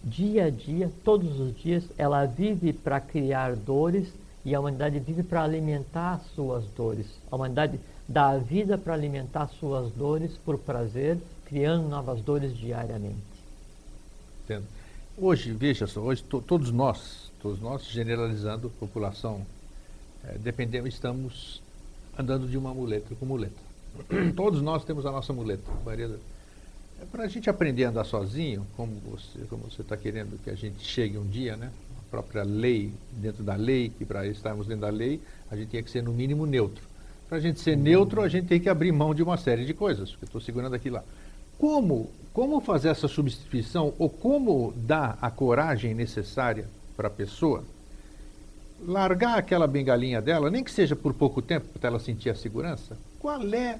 Dia a dia, todos os dias, ela vive para criar dores e a humanidade vive para alimentar suas dores. A humanidade dá a vida para alimentar suas dores por prazer, criando novas dores diariamente. Entendo. Hoje, veja só, hoje todos nós, generalizando a população, estamos andando de uma muleta com muleta. Todos nós temos a nossa muleta. Para a gente aprender a andar sozinho, como você está querendo que a gente chegue um dia, né? A própria lei, dentro da lei, que para estarmos dentro da lei, a gente tinha que ser no mínimo neutro. Para a gente ser neutro, a gente tem que abrir mão de uma série de coisas, que eu estou segurando aqui lá. Como fazer essa substituição, ou como dar a coragem necessária para a pessoa largar aquela bengalinha dela, nem que seja por pouco tempo, para ela sentir a segurança? Qual é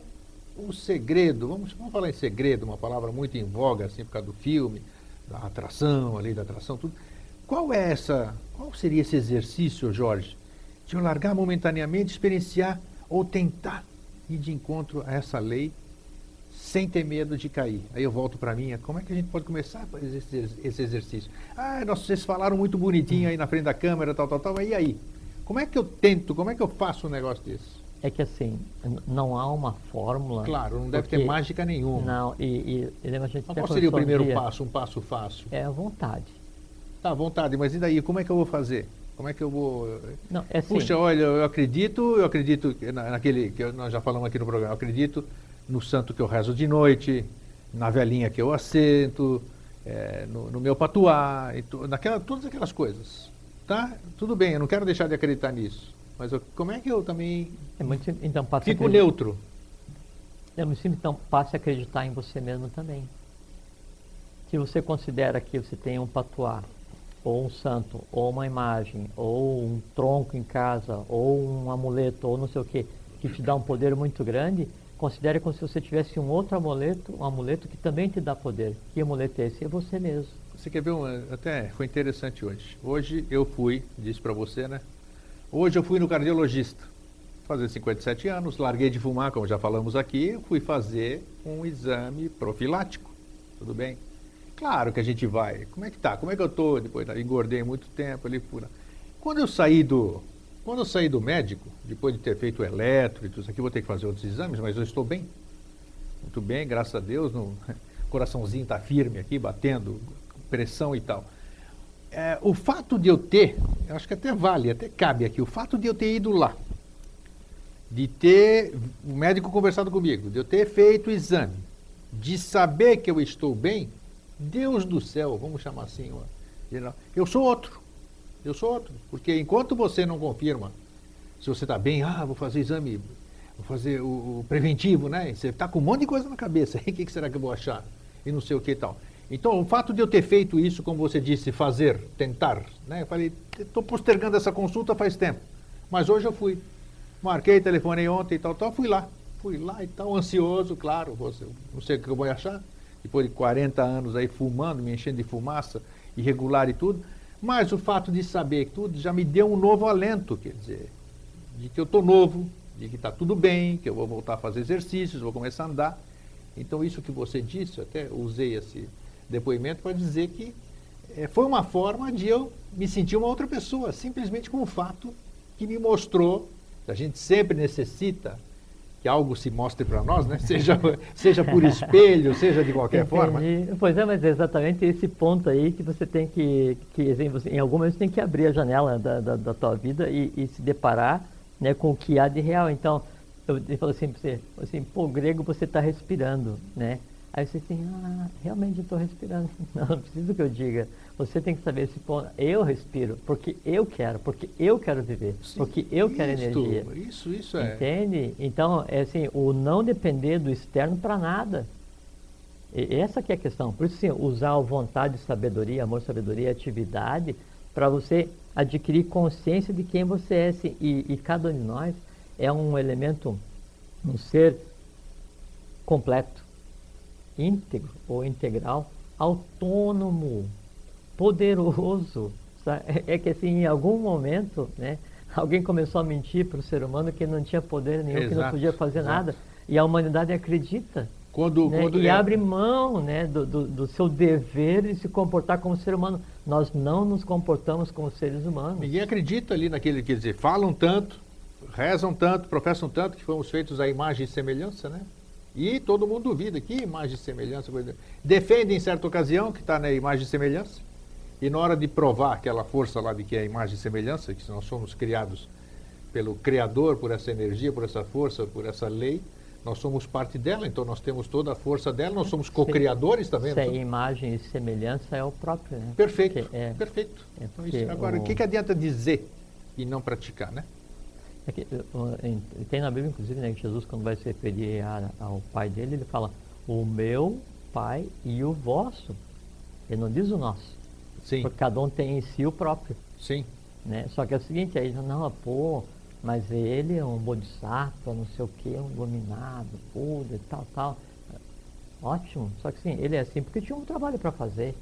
o segredo? Vamos falar em segredo, uma palavra muito em voga, assim, por causa do filme, da atração, a lei da atração, tudo. Qual seria esse exercício, Jorge, de eu largar momentaneamente, experienciar ou tentar ir de encontro a essa lei sem ter medo de cair? Aí eu volto para mim, como é que a gente pode começar a fazer esse exercício? Vocês falaram muito bonitinho aí na frente da câmera, tal, mas e aí? Como é que eu tento, como é que eu faço um negócio desse? É que assim, não há uma fórmula. Claro, não deve ter mágica nenhuma. Não, e lembra, a gente qual seria o primeiro passo, um passo fácil? É a vontade. Tá, à vontade, mas e daí? Como é que eu vou fazer? Como é que eu vou... Não, é assim, puxa, olha, eu acredito naquele que nós já falamos aqui no programa, eu acredito no santo que eu rezo de noite, na velinha que eu assento, no meu patuá, todas aquelas coisas. Tá? Tudo bem, eu não quero deixar de acreditar nisso. Mas como é que eu também então, fico neutro? É muito simples, então passe a acreditar em você mesmo também. Se você considera que você tem um patuá, ou um santo, ou uma imagem, ou um tronco em casa, ou um amuleto, ou não sei o que te dá um poder muito grande, considere como se você tivesse um outro amuleto, um amuleto que também te dá poder. Que amuleto é esse? É você mesmo. Você quer ver até foi interessante hoje. Hoje eu disse para você, né? Hoje eu fui no cardiologista, fazer 57 anos, larguei de fumar, como já falamos aqui, fui fazer um exame profilático, tudo bem? Claro que a gente vai, como é que tá? Como é que eu tô? Depois engordei muito tempo, ali fui. Quando eu saí do médico, depois de ter feito o eletro e tudo isso aqui, vou ter que fazer outros exames, mas eu estou bem, muito bem, graças a Deus, o coraçãozinho está firme aqui, batendo, pressão e tal. O fato de eu acho que até vale, até cabe aqui, o fato de eu ter ido lá, de ter o médico conversado comigo, de eu ter feito o exame, de saber que eu estou bem, Deus do céu, vamos chamar assim, eu sou outro, porque enquanto você não confirma se você está bem, vou fazer o exame, vou fazer o preventivo, né? Você está com um monte de coisa na cabeça, o que será que eu vou achar? E não sei o que e tal. Então, o fato de eu ter feito isso, como você disse, tentar, né? Eu falei, estou postergando essa consulta faz tempo, mas hoje eu fui. Marquei, telefonei ontem e tal, fui lá e tal, ansioso, claro, não sei o que eu vou achar, depois de 40 anos aí fumando, me enchendo de fumaça, irregular e tudo, mas o fato de saber tudo já me deu um novo alento, quer dizer, de que eu estou novo, de que está tudo bem, que eu vou voltar a fazer exercícios, vou começar a andar. Então, isso que você disse, eu até usei esse depoimento para dizer que foi uma forma de eu me sentir uma outra pessoa, simplesmente com o fato que me mostrou, a gente sempre necessita que algo se mostre para nós, né? seja por espelho, seja de qualquer forma. Pois é, mas é exatamente esse ponto aí que você tem que em algum momento você tem que abrir a janela da tua vida e se deparar, né, com o que há de real. Então, eu falo assim para você, assim, pô, grego, você está respirando, né? Aí você assim, realmente eu estou respirando. Não precisa que eu diga. Você tem que saber esse ponto. Eu respiro porque eu quero viver, sim, porque eu quero energia. Isso é. Entende? Então, é assim, o não depender do externo para nada. Essa que é a questão. Por isso, assim, usar a vontade, sabedoria, amor, sabedoria, atividade, para você adquirir consciência de quem você é. Assim, e cada um de nós é um elemento, um ser completo, íntegro ou integral, autônomo, poderoso. Sabe? É que assim, em algum momento, né, alguém começou a mentir para o ser humano que não tinha poder nenhum, que não podia fazer nada, e a humanidade acredita. E abre mão, né, do seu dever de se comportar como ser humano. Nós não nos comportamos como seres humanos. Ninguém acredita ali naquele, quer dizer, falam tanto, rezam tanto, professam tanto que fomos feitos à imagem e semelhança, né? E todo mundo duvida, que imagem e semelhança, defende em certa ocasião que está na imagem e semelhança, e na hora de provar aquela força lá de que é a imagem e semelhança, que nós somos criados pelo Criador, por essa energia, por essa força, por essa lei, nós somos parte dela, então nós temos toda a força dela, nós somos co-criadores também. Se a imagem e semelhança é o próprio, né? Perfeito, perfeito. Então, isso, agora, o que adianta dizer e não praticar, né? Tem na Bíblia, inclusive, né, que Jesus, quando vai se referir ao pai dele, ele fala, o meu pai e o vosso. Ele não diz o nosso. Sim. Porque cada um tem em si o próprio. Sim. né? Só que é o seguinte, aí não, pô, mas ele é um bodhisattva, não sei o que, um iluminado, Buda e tal, tal. Ótimo, só que sim, ele é assim porque tinha um trabalho para fazer,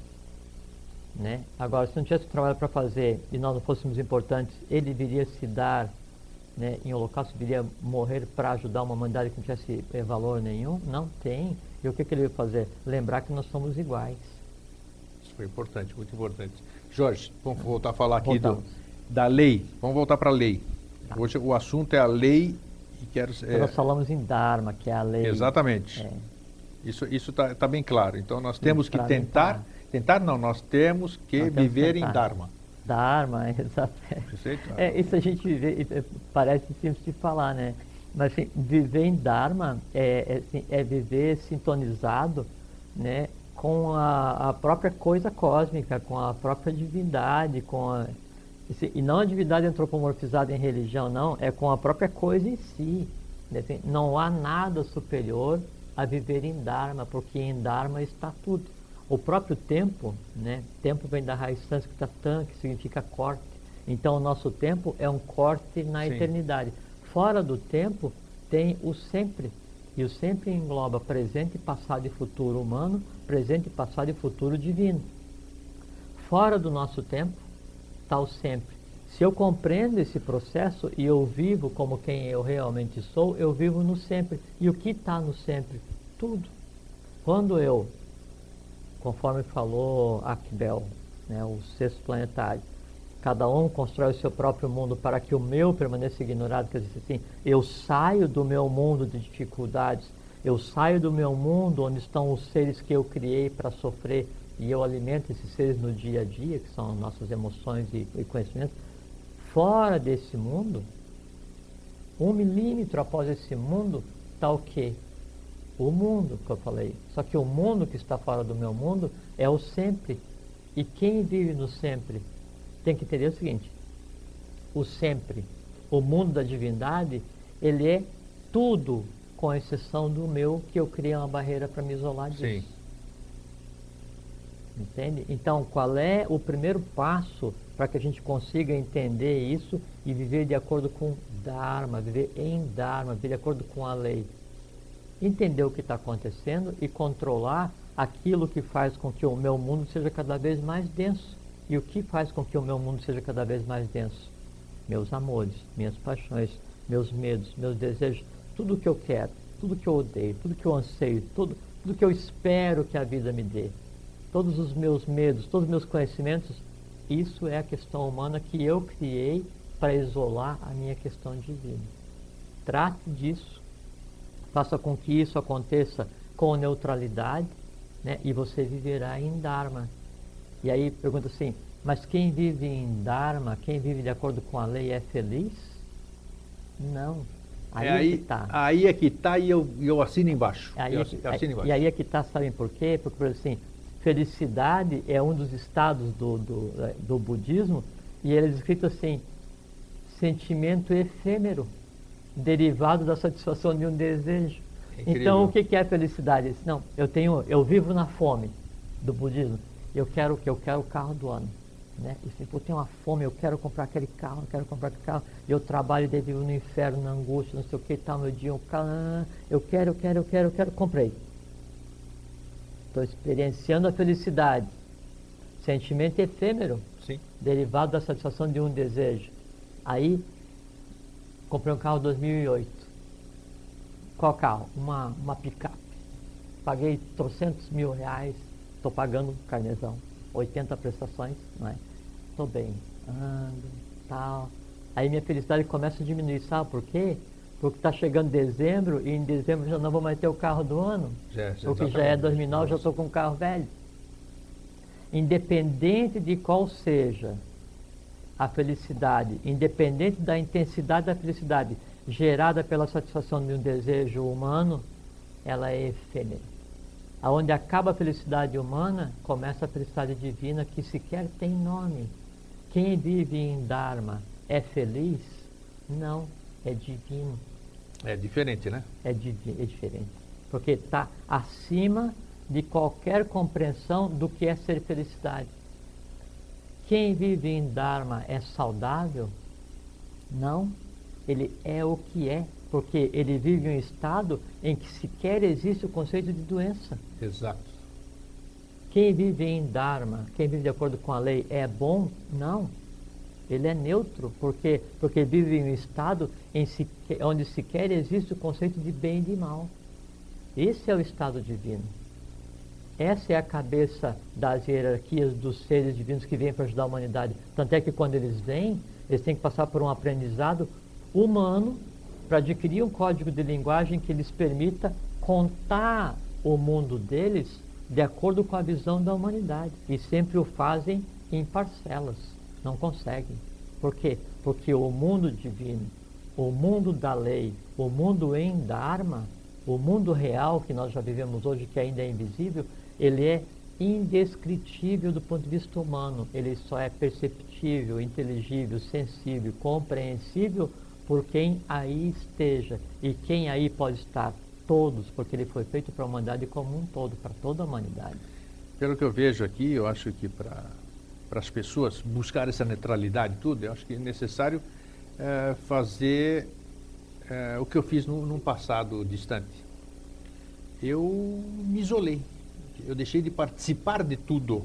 né? Agora, se não tivesse um trabalho para fazer e nós não fôssemos importantes, ele viria se dar, né, em holocausto, viria morrer para ajudar uma humanidade que não tivesse valor nenhum? Não tem. E o que ele veio fazer? Lembrar que nós somos iguais. Isso foi importante, muito importante. Jorge, vamos voltar a falar aqui da lei. Vamos voltar para a lei. Tá. Hoje o assunto é a lei e quero... Nós falamos em Dharma, que é a lei. Exatamente. Isso está bem claro. Então nós temos que tentar... nós temos que viver em Dharma. Dharma, exato. Isso a gente vê, parece simples de falar, né? Mas assim, viver em Dharma é viver sintonizado, né, com a própria coisa cósmica, com a própria divindade, e não a divindade antropomorfizada em religião, não, é com a própria coisa em si. Né? Assim, não há nada superior a viver em Dharma, porque em Dharma está tudo. O próprio tempo, né? Tempo vem da raiz sânscrita tan, que significa corte. Então o nosso tempo é um corte na eternidade. Fora do tempo tem o sempre. E o sempre engloba presente, passado e futuro humano, presente, passado e futuro divino. Fora do nosso tempo está o sempre. Se eu compreendo esse processo e eu vivo como quem eu realmente sou, eu vivo no sempre. E o que está no sempre? Tudo. Quando eu, conforme falou Akbel, né, o sexto planetário, cada um constrói o seu próprio mundo para que o meu permaneça ignorado. Quer dizer assim, eu saio do meu mundo de dificuldades, eu saio do meu mundo onde estão os seres que eu criei para sofrer, e eu alimento esses seres no dia a dia, que são nossas emoções e conhecimentos. Fora desse mundo, 1 milímetro após esse mundo, está o quê? O mundo que eu falei. Só que o mundo que está fora do meu mundo é o sempre. E quem vive no sempre tem que entender o seguinte: o sempre, o mundo da divindade, ele é tudo, com exceção do meu, que eu criei uma barreira para me isolar disso. Sim. Entende? Então, qual é o primeiro passo para que a gente consiga entender isso e viver de acordo com Dharma, viver em Dharma, viver de acordo com a lei? Entender o que está acontecendo e controlar aquilo que faz com que o meu mundo seja cada vez mais denso. E o que faz com que o meu mundo seja cada vez mais denso? Meus amores, minhas paixões, meus medos, meus desejos, tudo o que eu quero, tudo que eu odeio, tudo que eu anseio, tudo que eu espero que a vida me dê. Todos os meus medos, todos os meus conhecimentos, isso é a questão humana que eu criei para isolar a minha questão divina. Trate disso, faça com que isso aconteça com neutralidade, né, e você viverá em Dharma. E aí pergunta assim, mas quem vive em Dharma, quem vive de acordo com a lei é feliz? Não. Aí é que está e eu assino embaixo. E aí é que está, sabem por quê? Porque, por assim, felicidade é um dos estados do budismo, e ele é descrito assim, sentimento efêmero, derivado da satisfação de um desejo. Então, o que é a felicidade? Não, eu vivo na fome do budismo. Eu quero o carro do ano, né? E se eu tenho uma fome, eu quero comprar aquele carro, eu trabalho e vivo no inferno, na angústia, não sei o que, tal, meu dia, eu quero, comprei. Estou experienciando a felicidade. Sentimento efêmero, sim, derivado da satisfação de um desejo. Aí, comprei um carro 2008. Qual carro? Uma picape. Paguei R$300 mil, estou pagando carnezão, 80 prestações, não é? Estou bem, ando, tal. Aí minha felicidade começa a diminuir, sabe por quê? Porque está chegando dezembro e em dezembro já não vou mais ter o carro do ano. Porque já é 2009, já estou com um carro velho. Independente de qual seja a felicidade, independente da intensidade da felicidade gerada pela satisfação de um desejo humano, ela é efêmera. Aonde acaba a felicidade humana, começa a felicidade divina, que sequer tem nome. Quem vive em Dharma é feliz? Não, é divino. É diferente, né? É diferente. Porque está acima de qualquer compreensão do que é ser felicidade. Quem vive em Dharma é saudável? Não, ele é o que é, porque ele vive em um estado em que sequer existe o conceito de doença. Exato. Quem vive em Dharma, quem vive de acordo com a lei, é bom? Não. Ele é neutro, porque vive em um estado onde sequer existe o conceito de bem e de mal. Esse é o estado divino. Essa é a cabeça das hierarquias dos seres divinos que vêm para ajudar a humanidade. Tanto é que quando eles vêm, eles têm que passar por um aprendizado humano para adquirir um código de linguagem que lhes permita contar o mundo deles de acordo com a visão da humanidade. E sempre o fazem em parcelas. Não conseguem. Por quê? Porque o mundo divino, o mundo da lei, o mundo em Dharma, o mundo real que nós já vivemos hoje, que ainda é invisível, ele é indescritível do ponto de vista humano. Ele só é perceptível, inteligível, sensível, compreensível por quem aí esteja. E quem aí pode estar? Todos, porque ele foi feito para a humanidade como um todo, para toda a humanidade. Pelo que eu vejo aqui, eu acho que para as pessoas buscar essa neutralidade e tudo, eu acho que é necessário fazer o que eu fiz num passado distante. Eu me isolei, eu deixei de participar de tudo.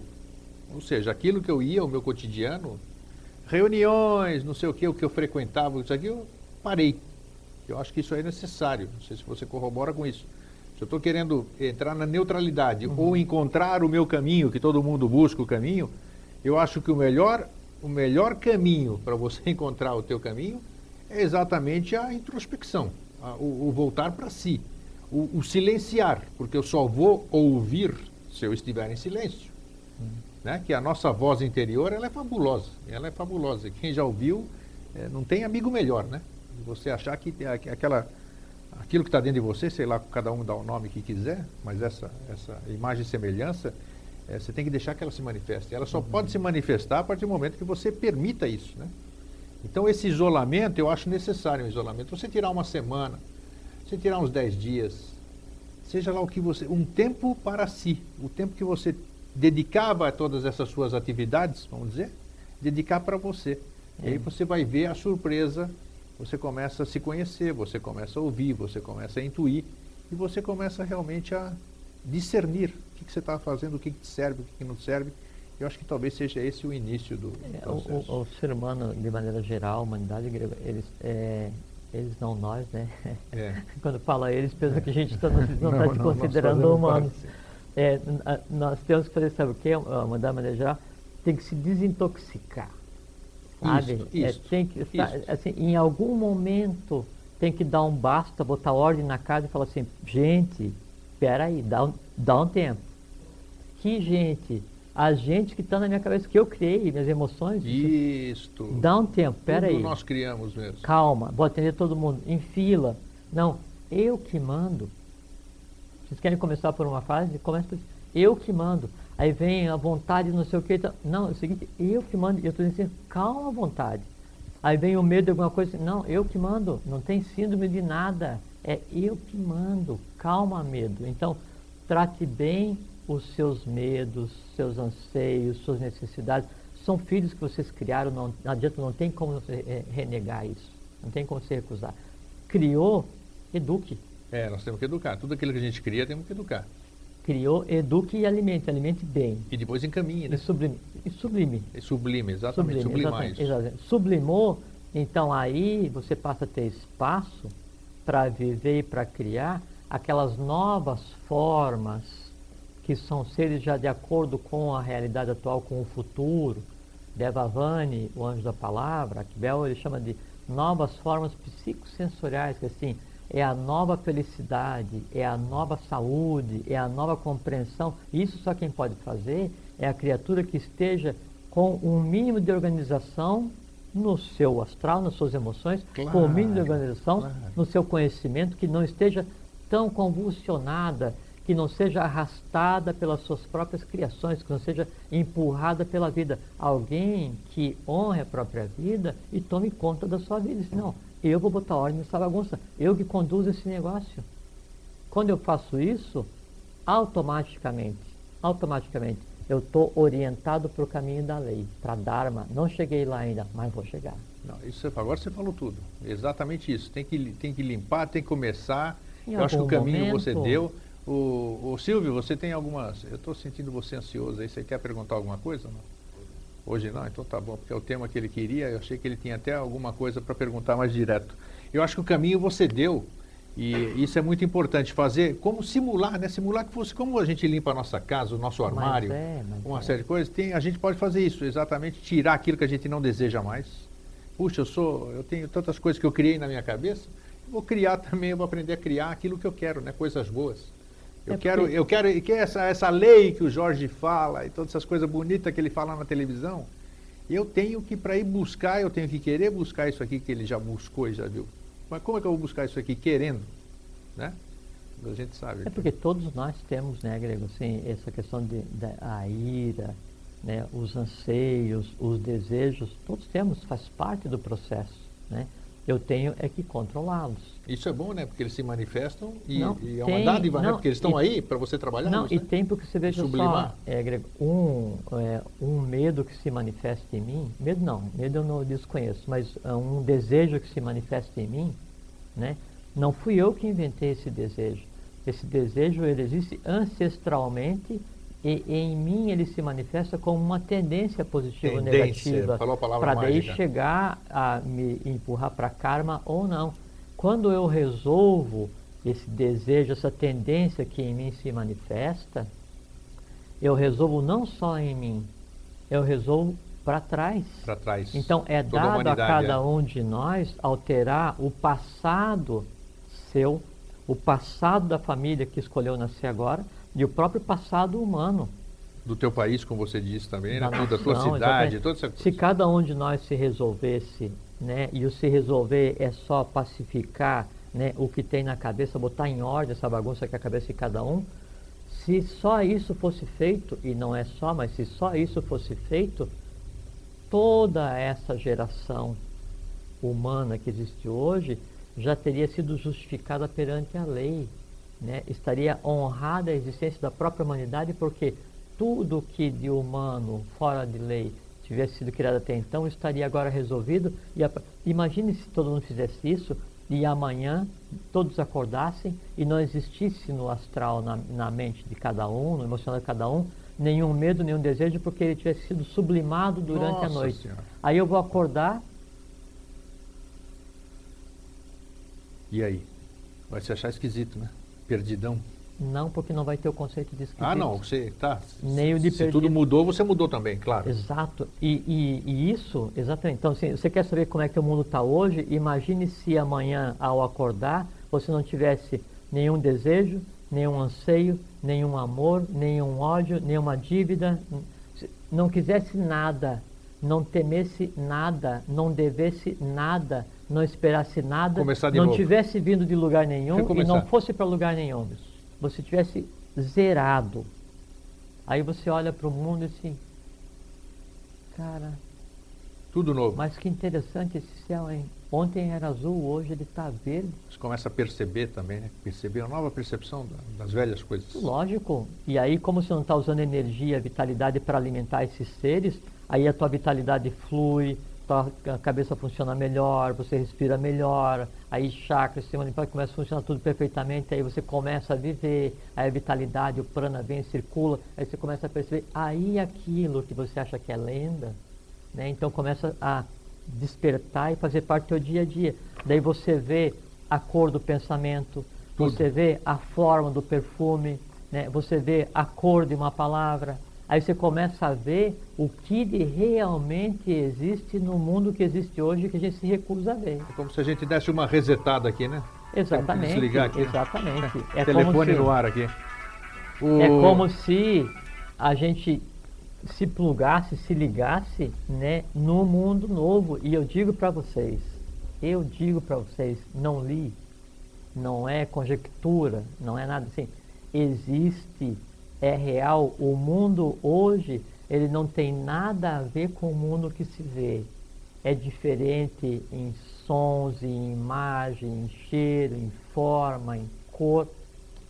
Ou seja, aquilo que eu ia, o meu cotidiano, reuniões, não sei o que eu frequentava, isso aqui eu parei. Eu acho que isso é necessário, não sei se você corrobora com isso. Se eu estou querendo entrar na neutralidade ou encontrar o meu caminho, que todo mundo busca o caminho, eu acho que o melhor caminho para você encontrar o teu caminho é exatamente a introspecção, o voltar para si, o silenciar, porque eu só vou ouvir se eu estiver em silêncio. Né? Que a nossa voz interior, ela é fabulosa. Quem já ouviu, não tem amigo melhor, né? Você achar que aquilo que está dentro de você, sei lá, cada um dá o nome que quiser, mas essa imagem e semelhança, você tem que deixar que ela se manifeste. Ela só pode se manifestar a partir do momento que você permita isso, né? Então esse isolamento, eu acho necessário um isolamento. Você tirar uma semana, você tirar uns 10 dias, seja lá o que você... Um tempo para si, o tempo que você dedicava a todas essas suas atividades, vamos dizer, dedicar para você. E aí você vai ver a surpresa, você começa a se conhecer, você começa a ouvir, você começa a intuir, e você começa realmente a discernir o que você está fazendo, o que te serve, o que não serve. Eu acho que talvez seja esse o início do processo. O ser humano, de maneira geral, a humanidade, eles não nós, né? Quando fala eles, pensa que a gente não está se considerando humanos. Nós temos que fazer, sabe o quê? Da maneira geral, tem que se desintoxicar. Sabe? Isso. Assim, em algum momento tem que dar um basta, botar ordem na casa e falar assim, gente, peraí, dá um tempo. Que gente? A gente que está na minha cabeça, que eu criei, minhas emoções. Isto. Dá um tempo, peraí. Tudo nós criamos mesmo. Calma, vou atender todo mundo, em fila. Não, eu que mando. Vocês querem começar por uma fase? Começa por eu que mando. Aí vem a vontade, não sei o que. Não, é o seguinte, eu que mando. Eu estou dizendo assim, calma, vontade. Aí vem o medo de alguma coisa. Não, eu que mando. Não tem síndrome de nada. É eu que mando. Calma, medo. Então, trate bem os seus medos, seus anseios, suas necessidades. São filhos que vocês criaram, não adianta, não tem como você renegar isso. Não tem como você recusar. Criou, eduque. Nós temos que educar. Tudo aquilo que a gente cria, temos que educar. Criou, eduque e alimente bem. E depois encaminhe, né? E sublime. Sublime, exatamente. Sublimar isso. Exatamente. Sublimou, então aí você passa a ter espaço para viver e para criar aquelas novas formas que são seres já de acordo com a realidade atual, com o futuro. Devavani, o anjo da palavra, Akbel, ele chama de novas formas psicossensoriais, que assim, é a nova felicidade, é a nova saúde, é a nova compreensão. Isso só quem pode fazer é a criatura que esteja com um mínimo de organização no seu astral, nas suas emoções, com um mínimo de organização no seu conhecimento, que não esteja tão convulsionada, que não seja arrastada pelas suas próprias criações, que não seja empurrada pela vida. Alguém que honre a própria vida e tome conta da sua vida. Diz, não, eu vou botar ordem nessa bagunça, eu que conduzo esse negócio. Quando eu faço isso, automaticamente, eu estou orientado para o caminho da lei, para Dharma. Não cheguei lá ainda, mas vou chegar. Não, agora você falou tudo. Exatamente isso. Tem que limpar, tem que começar. Eu acho que o caminho você deu. O Silvio, você tem algumas... Eu estou sentindo você ansioso aí. Você quer perguntar alguma coisa? Não? Hoje não? Então tá bom, porque é o tema que ele queria. Eu achei que ele tinha até alguma coisa para perguntar mais direto. Eu acho que o caminho você deu. E isso é muito importante fazer, como simular, né? Simular que fosse como a gente limpa a nossa casa, o nosso armário, uma série de coisas. A gente pode fazer isso, exatamente, tirar aquilo que a gente não deseja mais. Puxa, eu tenho tantas coisas que eu criei na minha cabeça, vou criar também, eu vou aprender a criar aquilo que eu quero, né? Coisas boas. Eu quero que essa lei que o Jorge fala e todas essas coisas bonitas que ele fala na televisão, eu tenho que, para ir buscar, eu tenho que querer buscar isso aqui que ele já buscou e já viu. Mas como é que eu vou buscar isso aqui querendo? Né? A gente sabe. É porque todos nós temos, né, Grego, assim, essa questão da ira, né, os anseios, os desejos, todos temos, faz parte do processo, né? Eu tenho é que controlá-los. Isso é bom, né? Porque eles se manifestam e é uma dádiva, né? Porque eles estão aí para você trabalhar. Não, né? E tem porque você veja sublimar. Só, Grego, um medo que se manifesta em mim, medo eu não desconheço, mas um desejo que se manifesta em mim, né? Não fui eu que inventei esse desejo. Esse desejo, ele existe ancestralmente e em mim ele se manifesta como uma tendência positiva ou negativa, para daí chegar a me empurrar para karma ou não. Quando eu resolvo esse desejo, essa tendência que em mim se manifesta, eu resolvo não só em mim, eu resolvo para trás. Para trás. Então é dado a cada um de nós alterar o passado seu, o passado da família que escolheu nascer agora e o próprio passado humano. Do teu país, como você disse também, né? Da tua cidade, toda essa coisa. Se cada um de nós se resolvesse, né? E o se resolver é só pacificar, né, o que tem na cabeça, botar em ordem essa bagunça que é a cabeça de cada um. Se só isso fosse feito, e não é só, mas se só isso fosse feito, toda essa geração humana que existe hoje já teria sido justificada perante a lei, né? Estaria honrada a existência da própria humanidade, porque tudo que de humano fora de lei tivesse sido criado até então estaria agora resolvido. Imagine se todo mundo fizesse isso e amanhã todos acordassem e não existisse no astral, na mente de cada um, no emocional de cada um, nenhum medo, nenhum desejo, porque ele tivesse sido sublimado durante a noite. Senhora. Aí eu vou acordar. E aí? Vai se achar esquisito, né? Perdidão. Não, porque não vai ter o conceito de esquisito. Ah, não, você tá. Nem o de se perdido. tudo mudou, você mudou também, claro. Exato. E isso, exatamente. Então, assim, você quer saber como é que o mundo está hoje? Imagine se amanhã, ao acordar, você não tivesse nenhum desejo, nenhum anseio, nenhum amor, nenhum ódio, nenhuma dívida, não quisesse nada, não temesse nada, não devesse nada, não esperasse nada, não tivesse vindo de lugar nenhum e não fosse para lugar nenhum. Você tivesse zerado. Aí você olha para o mundo e assim, cara, tudo novo. Mas que interessante esse céu, hein? Ontem era azul, hoje ele está verde. Você começa a perceber também, né? Perceber a nova percepção das velhas coisas. Lógico. E aí, como você não está usando energia, vitalidade para alimentar esses seres, aí a tua vitalidade flui, tua cabeça funciona melhor, você respira melhor, aí chakra, sistema limpar, começa a funcionar tudo perfeitamente, aí você começa a viver, aí a vitalidade, o prana vem, circula, aí você começa a perceber, aí aquilo que você acha que é lenda, né? Então começa a despertar e fazer parte do teu dia a dia. Daí você vê a cor do pensamento, você vê a forma do perfume, né? Você vê a cor de uma palavra. Aí você começa a ver o que realmente existe no mundo que existe hoje, que a gente se recusa a ver. É como se a gente desse uma resetada aqui, né? Exatamente. Desligar aqui. Exatamente. É telefone no ar aqui. É como se a gente se plugasse, se ligasse, né, no mundo novo. E eu digo para vocês, não li, não é conjectura, não é nada assim. Existe, é real. O mundo hoje, ele não tem nada a ver com o mundo que se vê. É diferente em sons, em imagem, em cheiro, em forma, em cor,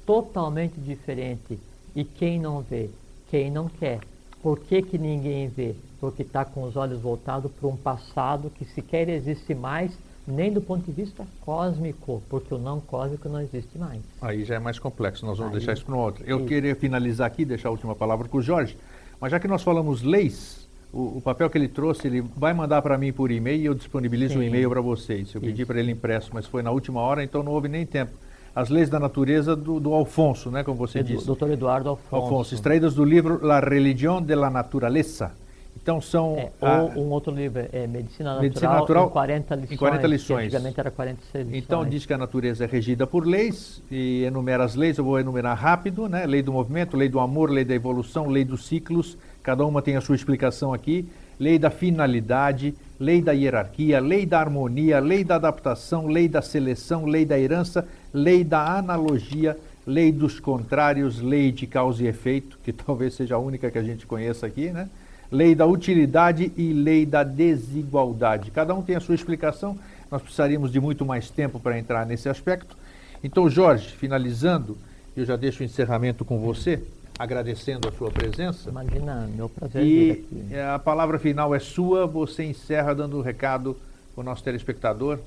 totalmente diferente. E quem não vê, quem não quer, Por que que ninguém vê? Porque está com os olhos voltados para um passado que sequer existe mais, nem do ponto de vista cósmico, porque o não cósmico não existe mais. Aí já é mais complexo, nós vamos deixar isso para uma outra. Eu queria finalizar aqui, deixar a última palavra com o Jorge, mas já que nós falamos leis, o papel que ele trouxe, ele vai mandar para mim por e-mail e eu disponibilizo o e-mail para vocês. Eu pedi para ele impresso, mas foi na última hora, então não houve nem tempo. As leis da natureza do Alfonso, né, como você disse. Dr. Eduardo Alfonso. Extraídas do livro La Religión de la Naturaleza. Então são... ou um outro livro, Medicina Natural, em 40 lições. Em 40 lições. Antigamente era 46 lições. Então diz que a natureza é regida por leis, e enumera as leis, eu vou enumerar rápido, né? Lei do movimento, lei do amor, lei da evolução, lei dos ciclos, cada uma tem a sua explicação aqui. Lei da finalidade, lei da hierarquia, lei da harmonia, lei da adaptação, lei da seleção, lei da herança, lei da analogia, lei dos contrários, lei de causa e efeito, que talvez seja a única que a gente conheça aqui, né? Lei da utilidade e lei da desigualdade. Cada um tem a sua explicação, nós precisaríamos de muito mais tempo para entrar nesse aspecto. Então, Jorge, finalizando, eu já deixo o encerramento com você, agradecendo a sua presença. Imagina, meu prazer vir aqui. E a palavra final é sua, você encerra dando um recado para o nosso telespectador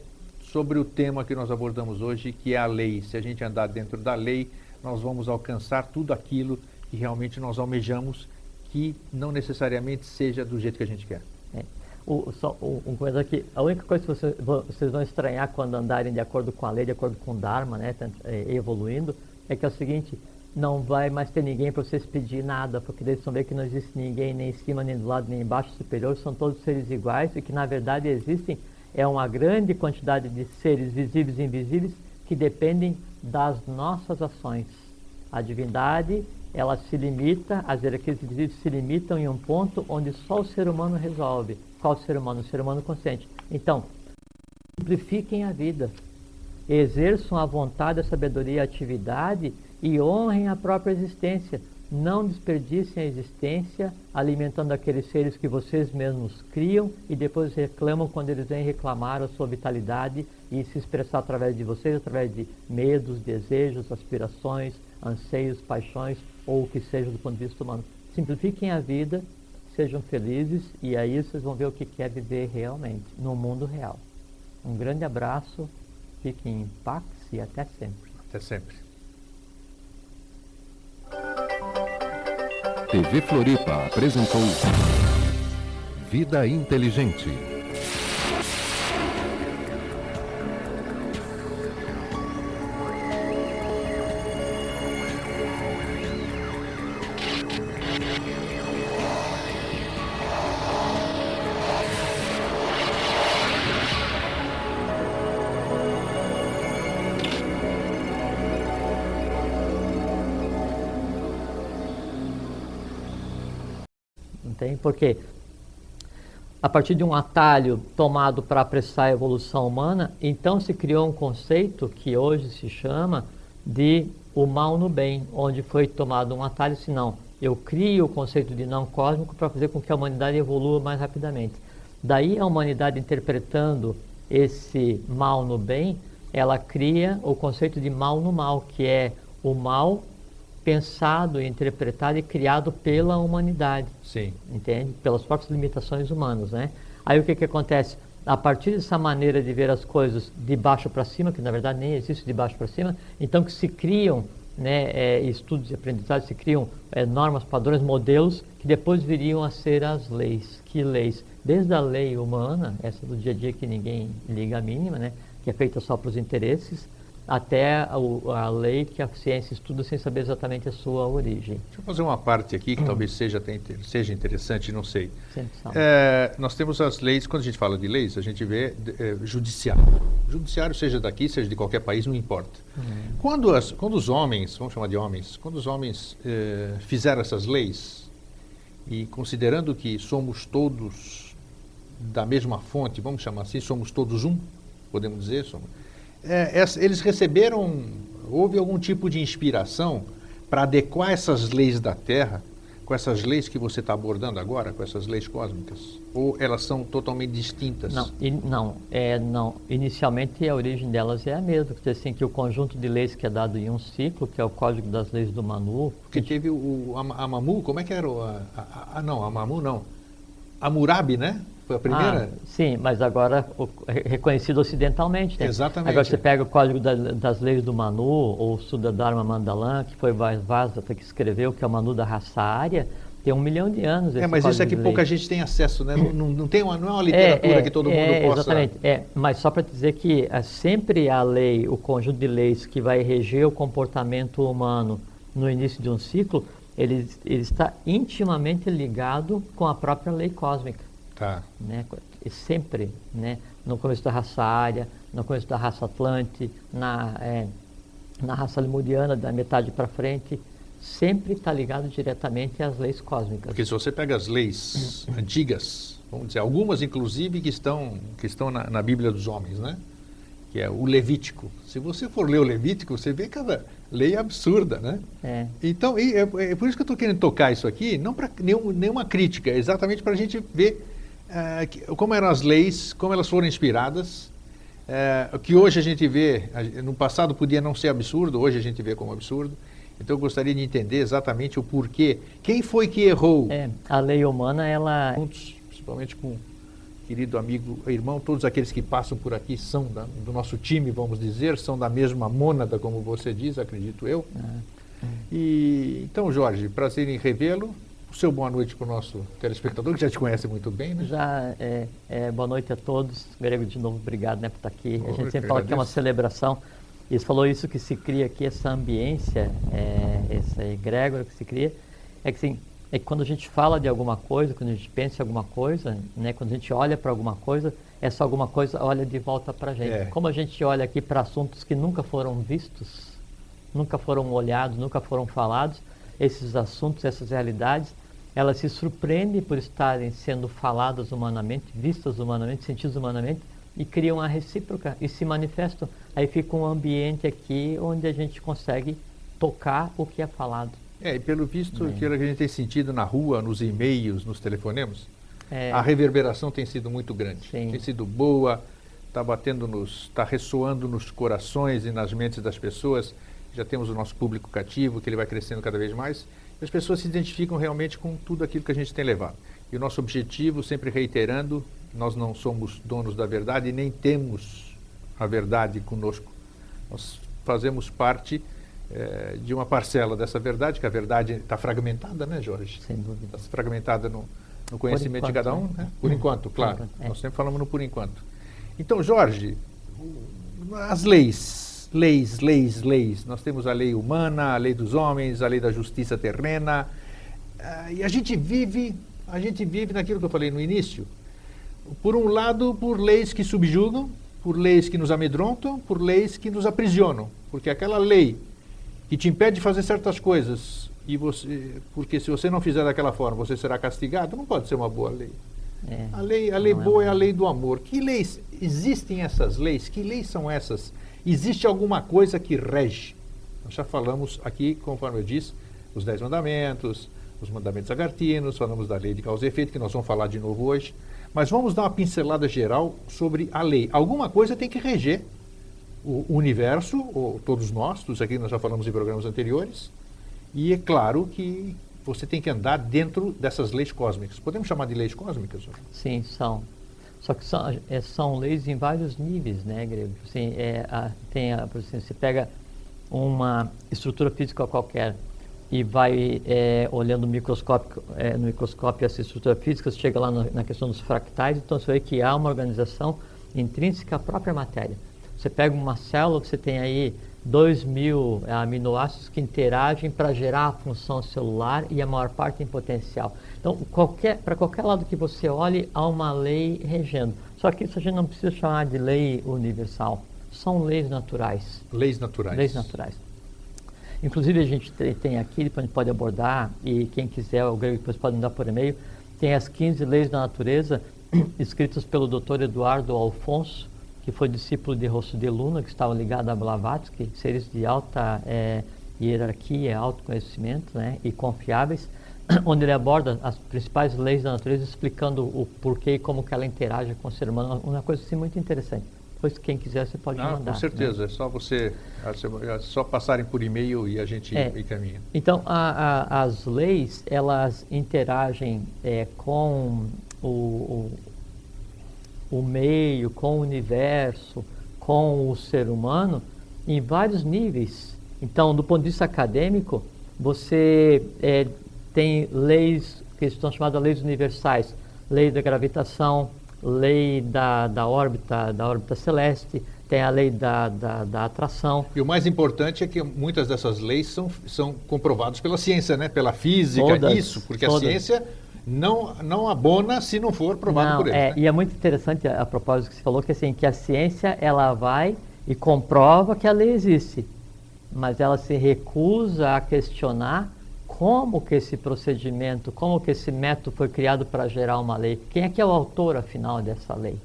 sobre o tema que nós abordamos hoje, que é a lei. Se a gente andar dentro da lei, nós vamos alcançar tudo aquilo que realmente nós almejamos, que não necessariamente seja do jeito que a gente quer. Uma coisa que a única coisa que vocês vão estranhar quando andarem de acordo com a lei, de acordo com o Dharma, né, evoluindo, é que é o seguinte: não vai mais ter ninguém para vocês pedir nada, porque eles vão ver que não existe ninguém nem em cima, nem do lado, nem embaixo, superior, são todos seres iguais, e que na verdade existem uma grande quantidade de seres visíveis e invisíveis que dependem das nossas ações. A divindade, ela se limita, as hierarquias invisíveis se limitam em um ponto onde só o ser humano resolve. Qual ser humano? O ser humano consciente. Então, simplifiquem a vida, exerçam a vontade, a sabedoria e a atividade e honrem a própria existência. Não desperdicem a existência alimentando aqueles seres que vocês mesmos criam e depois reclamam quando eles vêm reclamar a sua vitalidade e se expressar através de vocês, através de medos, desejos, aspirações, anseios, paixões ou o que seja do ponto de vista humano. Simplifiquem a vida, sejam felizes e aí vocês vão ver o que é viver realmente, no mundo real. Um grande abraço, fiquem em paz e até sempre. Até sempre. TV Floripa apresentou Vida Inteligente. Porque a partir de um atalho tomado para apressar a evolução humana, então se criou um conceito que hoje se chama de o mal no bem, onde foi tomado um atalho, se não, eu crio o conceito de não cósmico para fazer com que a humanidade evolua mais rapidamente. Daí a humanidade interpretando esse mal no bem, ela cria o conceito de mal no mal, que é o mal pensado, interpretado e criado pela humanidade. Sim. Entende? Pelas próprias limitações humanas, né? Aí o que acontece? A partir dessa maneira de ver as coisas de baixo para cima, que na verdade nem existe de baixo para cima, então que se criam, né, estudos de aprendizagem, se criam normas, padrões, modelos, que depois viriam a ser as leis. Que leis? Desde a lei humana, essa do dia a dia que ninguém liga a mínima, né, que é feita só para os interesses, até a lei que a ciência estuda sem saber exatamente a sua origem. Deixa eu fazer uma parte aqui que talvez seja interessante, não sei. Nós temos as leis, quando a gente fala de leis, a gente vê judiciário. Judiciário, seja daqui, seja de qualquer país, não importa. Quando os homens, vamos chamar de homens, quando os homens fizeram essas leis, e considerando que somos todos da mesma fonte, vamos chamar assim, somos todos um, podemos dizer, eles receberam, houve algum tipo de inspiração para adequar essas leis da Terra com essas leis que você está abordando agora, com essas leis cósmicas? Ou elas são totalmente distintas? Não. Inicialmente a origem delas é a mesma, quer dizer assim, que o conjunto de leis que é dado em um ciclo, que é o Código das Leis do Manu. Porque teve a Mamu, como é que era? Não, a Mamu não. Hammurabi, né? Foi a primeira? Sim, mas agora reconhecido ocidentalmente, né? Exatamente. Agora você pega o Código das Leis do Manu, ou Suddharma Mandala, que foi Vajrayana que escreveu, que é o Manu da raça ária, tem 1 milhão de anos. Mas isso é que pouca gente tem acesso, né? Não é uma literatura que todo mundo possa... Exatamente, mas só para dizer que sempre a lei, o conjunto de leis que vai reger o comportamento humano no início de um ciclo, ele está intimamente ligado com a própria lei cósmica. Tá. Né? E sempre, né? No começo da raça ária, no começo da raça atlante, na raça lemuriana, da metade para frente, sempre está ligado diretamente às leis cósmicas. Porque se você pega as leis antigas, vamos dizer, algumas inclusive que estão na Bíblia dos Homens, né? Que é o Levítico. Se você for ler o Levítico, você vê cada lei absurda, né? Então, é por isso que eu estou querendo tocar isso aqui, não para nenhuma crítica, exatamente para a gente ver como eram as leis, como elas foram inspiradas, o que hoje a gente vê, no passado podia não ser absurdo, hoje a gente vê como absurdo. Então eu gostaria de entender exatamente o porquê. Quem foi que errou? A lei humana, ela... Juntos, principalmente com o querido amigo, irmão, todos aqueles que passam por aqui são do nosso time, vamos dizer, são da mesma mônada, como você diz, acredito eu. Então, Jorge, prazer em revê-lo. O seu boa noite para o nosso telespectador, que já te conhece muito bem, né? Boa noite a todos. Grego, de novo, obrigado, né, por estar aqui. A gente sempre fala agradeço. que é uma celebração. E você falou isso que se cria aqui, essa ambiência, essa egrégora que se cria, é que quando a gente fala de alguma coisa, quando a gente pensa em alguma coisa, né, quando a gente olha para alguma coisa, essa alguma coisa olha de volta para a gente. Como a gente olha aqui para assuntos que nunca foram vistos, nunca foram olhados, nunca foram falados, esses assuntos, essas realidades, elas se surpreendem por estarem sendo faladas humanamente, vistas humanamente, sentidas humanamente, e criam a recíproca e se manifestam. Aí fica um ambiente aqui onde a gente consegue tocar o que é falado. E pelo visto, aquilo que a gente tem sentido na rua, nos e-mails, nos telefonemas, a reverberação tem sido muito grande. Sim. Tem sido boa, está ressoando nos corações e nas mentes das pessoas. Já temos o nosso público cativo, que ele vai crescendo cada vez mais. E as pessoas se identificam realmente com tudo aquilo que a gente tem levado. E o nosso objetivo, sempre reiterando, nós não somos donos da verdade e nem temos a verdade conosco. Nós fazemos parte de uma parcela dessa verdade, que a verdade está fragmentada, né, Jorge? Sem dúvida. Está fragmentada no conhecimento de cada um, né? Por enquanto, claro. Nós sempre falamos no por enquanto. Então, Jorge, as leis. Nós temos a lei humana, a lei dos homens, a lei da justiça terrena. E a gente vive naquilo que eu falei no início. Por um lado, por leis que subjugam, por leis que nos amedrontam, por leis que nos aprisionam. Porque aquela lei que te impede de fazer certas coisas, porque se você não fizer daquela forma, você será castigado, não pode ser uma boa lei. A lei boa é a lei do amor. Que leis? Existem essas leis? Que leis são essas? Existe alguma coisa que rege? Nós já falamos aqui, conforme eu disse, os 10 mandamentos, os mandamentos agartinos, falamos da lei de causa e efeito, que nós vamos falar de novo hoje. Mas vamos dar uma pincelada geral sobre a lei. Alguma coisa tem que reger o universo, ou todos nós, tudo isso aqui nós já falamos em programas anteriores, e é claro que você tem que andar dentro dessas leis cósmicas. Podemos chamar de leis cósmicas? Sim, são. Só que são leis em vários níveis, né, Grego? Assim, por exemplo, você pega uma estrutura física qualquer e vai olhando no microscópio essa estrutura física, você chega lá na questão dos fractais, então você vê que há uma organização intrínseca à própria matéria. Você pega uma célula, você tem aí 2.000 aminoácidos que interagem para gerar a função celular e a maior parte em potencial. Então, para qualquer lado que você olhe, há uma lei regendo. Só que isso a gente não precisa chamar de lei universal. São leis naturais. Leis naturais. Leis naturais. Inclusive, a gente tem aqui, depois a gente pode abordar, e quem quiser, o Grego depois pode mandar por e-mail, tem as 15 leis da natureza, escritas pelo Dr. Eduardo Alfonso, que foi discípulo de Rosso de Luna, que estava ligado a Blavatsky, seres de alta hierarquia, alto conhecimento, né, e confiáveis. onde ele aborda as principais leis da natureza, explicando o porquê e como que ela interage com o ser humano. Uma coisa assim muito interessante. Depois, quem quiser, você pode mandar. Com certeza, né? É só passarem por e-mail e a gente encaminha. Então, as leis, elas interagem com o meio, com o universo, com o ser humano, em vários níveis. Então, do ponto de vista acadêmico, você tem leis que estão chamadas leis universais, lei da gravitação, lei da órbita celeste, tem a lei da atração. E o mais importante é que muitas dessas leis são comprovadas pela ciência, né? Pela física, porque todas. A ciência não abona se não for provado por eles. Né? E é muito interessante a propósito que você falou, que, assim, que a ciência ela vai e comprova que a lei existe, mas ela se recusa a questionar como que esse procedimento, como que esse método foi criado para gerar uma lei. Quem é que é o autor, afinal, dessa lei?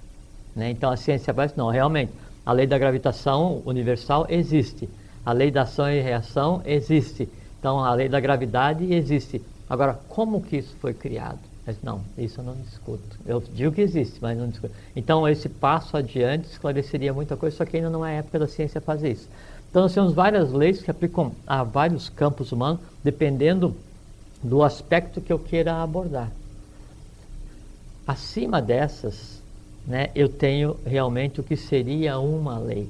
Né? Então a ciência vai dizer, não, realmente, a lei da gravitação universal existe, a lei da ação e reação existe, então a lei da gravidade existe. Agora, como que isso foi criado? Mas, não, isso eu não discuto. Eu digo que existe, mas não discuto. Então, esse passo adiante esclareceria muita coisa, só que ainda não é a época da ciência fazer isso. Então, nós temos várias leis que aplicam a vários campos humanos, dependendo do aspecto que eu queira abordar. Acima dessas, né, eu tenho realmente o que seria uma lei,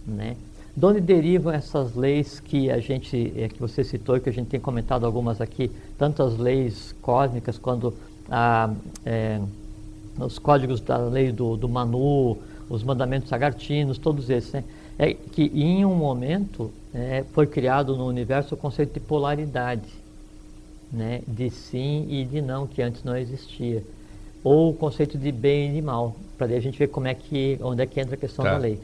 né? De onde derivam essas leis que a gente, que você citou e que a gente tem comentado algumas aqui, tanto as leis cósmicas quanto os códigos da lei do Manu, os mandamentos sagartinos, todos esses, né? É que em um momento foi criado no universo o conceito de polaridade, né? De sim e de não, que antes não existia. Ou o conceito de bem e de mal, para a gente ver onde é que entra a questão da lei.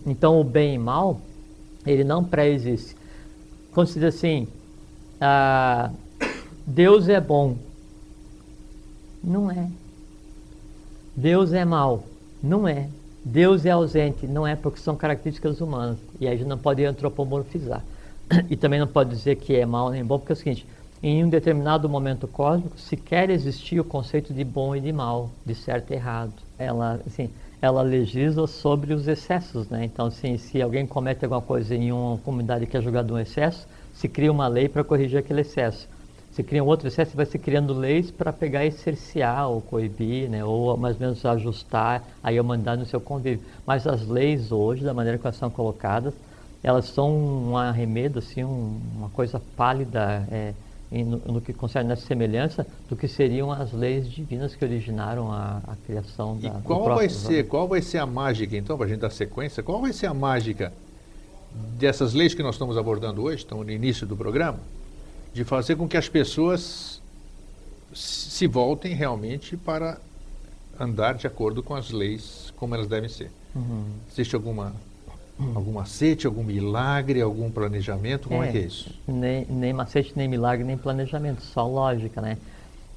Então, o bem e mal, ele não pré-existe. Quando se diz assim, Deus é bom, não é. Deus é mal, não é. Deus é ausente, não é, porque são características humanas. E aí a gente não pode antropomorfizar. E também não pode dizer que é mal nem bom, porque é o seguinte, em um determinado momento cósmico, sequer existia o conceito de bom e de mal, de certo e errado. Ela legisla sobre os excessos, né? Então, assim, se alguém comete alguma coisa em uma comunidade que é julgado um excesso, se cria uma lei para corrigir aquele excesso. Se cria um outro excesso, vai se criando leis para pegar e cercear ou coibir, né? Ou mais ou menos ajustar a humanidade no seu convívio. Mas as leis hoje, da maneira que elas são colocadas, elas são um arremedo, assim, uma coisa pálida, no que concerne a semelhança do que seriam as leis divinas que originaram a criação da qual vai ser a mágica, então, para a gente dar sequência, qual vai ser a mágica dessas leis que nós estamos abordando hoje, estamos no início do programa, de fazer com que as pessoas se voltem realmente para andar de acordo com as leis como elas devem ser? Existe algum macete, algum milagre, algum planejamento? Como é que é isso? Nem macete, nem milagre, nem planejamento, só lógica, né?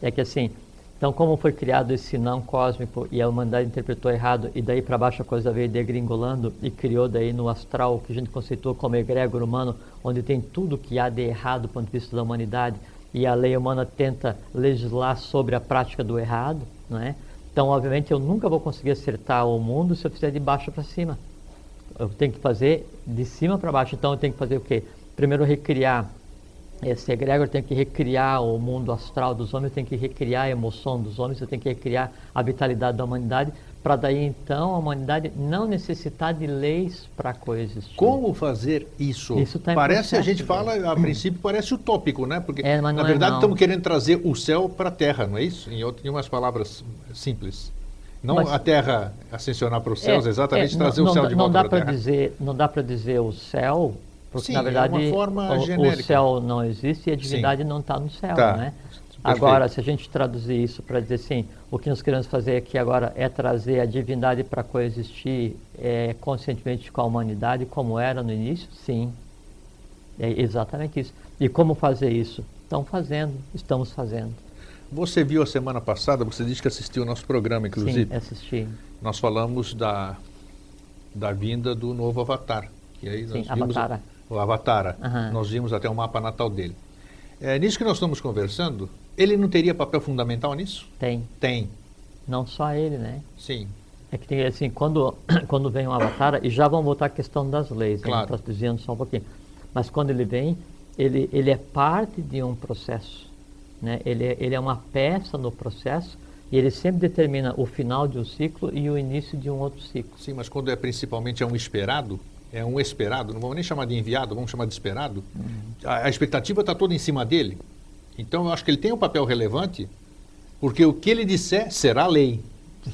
É que assim, então como foi criado esse não cósmico e a humanidade interpretou errado e daí para baixo a coisa veio degringolando e criou daí no astral, que a gente conceitou como egrégor humano, onde tem tudo que há de errado do ponto de vista da humanidade e a lei humana tenta legislar sobre a prática do errado, não é? Então, obviamente, eu nunca vou conseguir acertar o mundo se eu fizer de baixo para cima. Eu tenho que fazer de cima para baixo. Então eu tenho que fazer o quê? Primeiro recriar esse egrégor, eu tenho que recriar o mundo astral dos homens, eu tenho que recriar a emoção dos homens, eu tenho que recriar a vitalidade da humanidade, para daí então a humanidade não necessitar de leis para coexistir. Como fazer isso? Isso tá parece, a gente fala, a princípio parece utópico, né? Porque mas na verdade estamos querendo trazer o céu para a terra, não é isso? Em umas palavras simples. Não a Terra ascensionar para os céus, exatamente trazer o céu de volta para a Terra. Não dá para dizer o céu, porque sim, na verdade é uma forma genérica. O céu não existe e a divindade não está no céu, né? Perfeito. Agora, se a gente traduzir isso para dizer assim, o que nós queremos fazer aqui agora é trazer a divindade para coexistir conscientemente com a humanidade, como era no início, sim. É exatamente isso. E como fazer isso? Estamos fazendo. Você viu a semana passada, você disse que assistiu o nosso programa, inclusive. Sim, assisti. Nós falamos da vinda do novo Avatar. E aí nós vimos Avatara. O Avatara. Uhum. Nós vimos até o mapa natal dele. Nisso que nós estamos conversando, ele não teria papel fundamental nisso? Tem. Tem. Não só ele, né? Sim. É que tem assim, quando vem um avatar, e já vamos voltar à questão das leis, Claro. Estou dizendo só um pouquinho. Mas quando ele vem, ele é parte de um processo, né? Ele é uma peça no processo e ele sempre determina o final de um ciclo e o início de um outro ciclo. Sim, mas quando principalmente é um esperado, não vamos nem chamar de enviado, vamos chamar de esperado, a expectativa está toda em cima dele. Então eu acho que ele tem um papel relevante, porque o que ele disser será lei.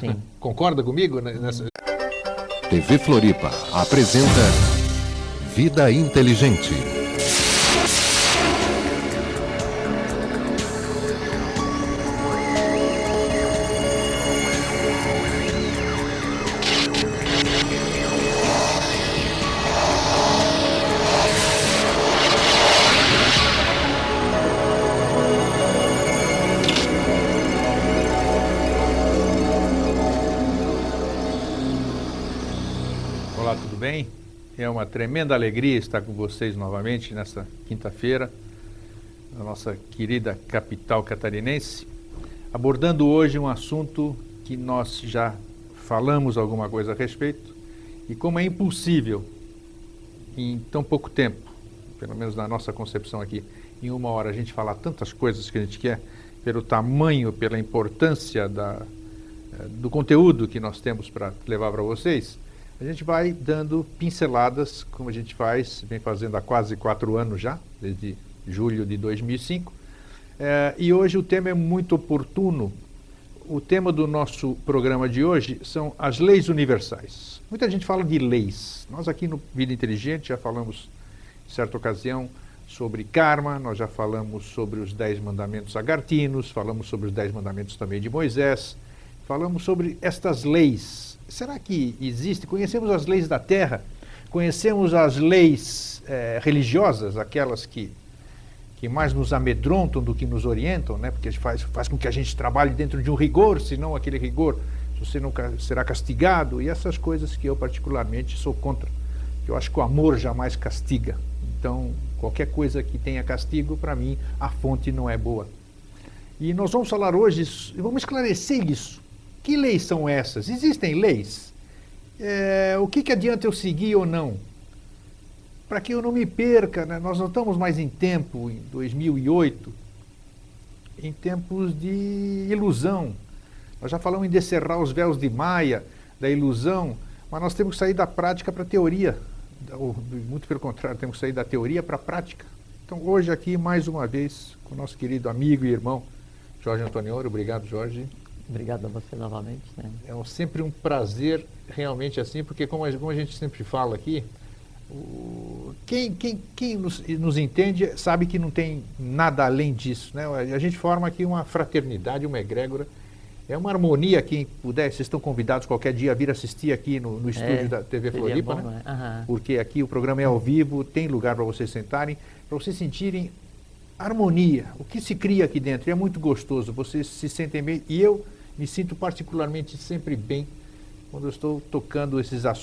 Sim. Concorda comigo nessa? TV Floripa apresenta Vida Inteligente. Olá, tudo bem? É uma tremenda alegria estar com vocês novamente nesta quinta-feira, na nossa querida capital catarinense, abordando hoje um assunto que nós já falamos alguma coisa a respeito e como é impossível em tão pouco tempo, pelo menos na nossa concepção aqui, em uma hora a gente falar tantas coisas que a gente quer, pelo tamanho, pela importância do conteúdo que nós temos para levar para vocês. A gente vai dando pinceladas, como a gente vem fazendo há quase 4 anos já, desde julho de 2005. E hoje o tema é muito oportuno. O tema do nosso programa de hoje são as leis universais. Muita gente fala de leis. Nós aqui no Vida Inteligente já falamos, em certa ocasião, sobre karma, nós já falamos sobre os 10 mandamentos agartinos, falamos sobre os 10 mandamentos também de Moisés, falamos sobre estas leis. Será que existe? Conhecemos as leis da Terra, conhecemos as leis religiosas, aquelas que mais nos amedrontam do que nos orientam, né? Porque faz com que a gente trabalhe dentro de um rigor, senão aquele rigor você nunca será castigado, e essas coisas que eu particularmente sou contra. Eu acho que o amor jamais castiga. Então, qualquer coisa que tenha castigo, para mim, a fonte não é boa. E nós vamos falar hoje, vamos esclarecer isso. Que leis são essas? Existem leis? O que adianta eu seguir ou não? Para que eu não me perca, né? Nós não estamos mais em tempo, em 2008, em tempos de ilusão. Nós já falamos em descerrar os véus de Maia, da ilusão, mas nós temos que sair da prática para a teoria. Ou, muito pelo contrário, temos que sair da teoria para a prática. Então, hoje aqui, mais uma vez, com o nosso querido amigo e irmão, Jorge Antonioro. Obrigado, Jorge. Obrigado a você novamente, né? É sempre um prazer, realmente assim, porque como a gente sempre fala aqui, quem nos entende sabe que não tem nada além disso, né? A gente forma aqui uma fraternidade, uma egrégora, é uma harmonia. Quem puder, vocês estão convidados qualquer dia a vir assistir aqui no estúdio da TV Floripa, bom, né? Uhum. Porque aqui o programa é ao vivo, tem lugar para vocês sentarem, para vocês sentirem harmonia, o que se cria aqui dentro. E é muito gostoso, vocês se sentem bem, e eu me sinto particularmente sempre bem quando eu estou tocando esses assuntos.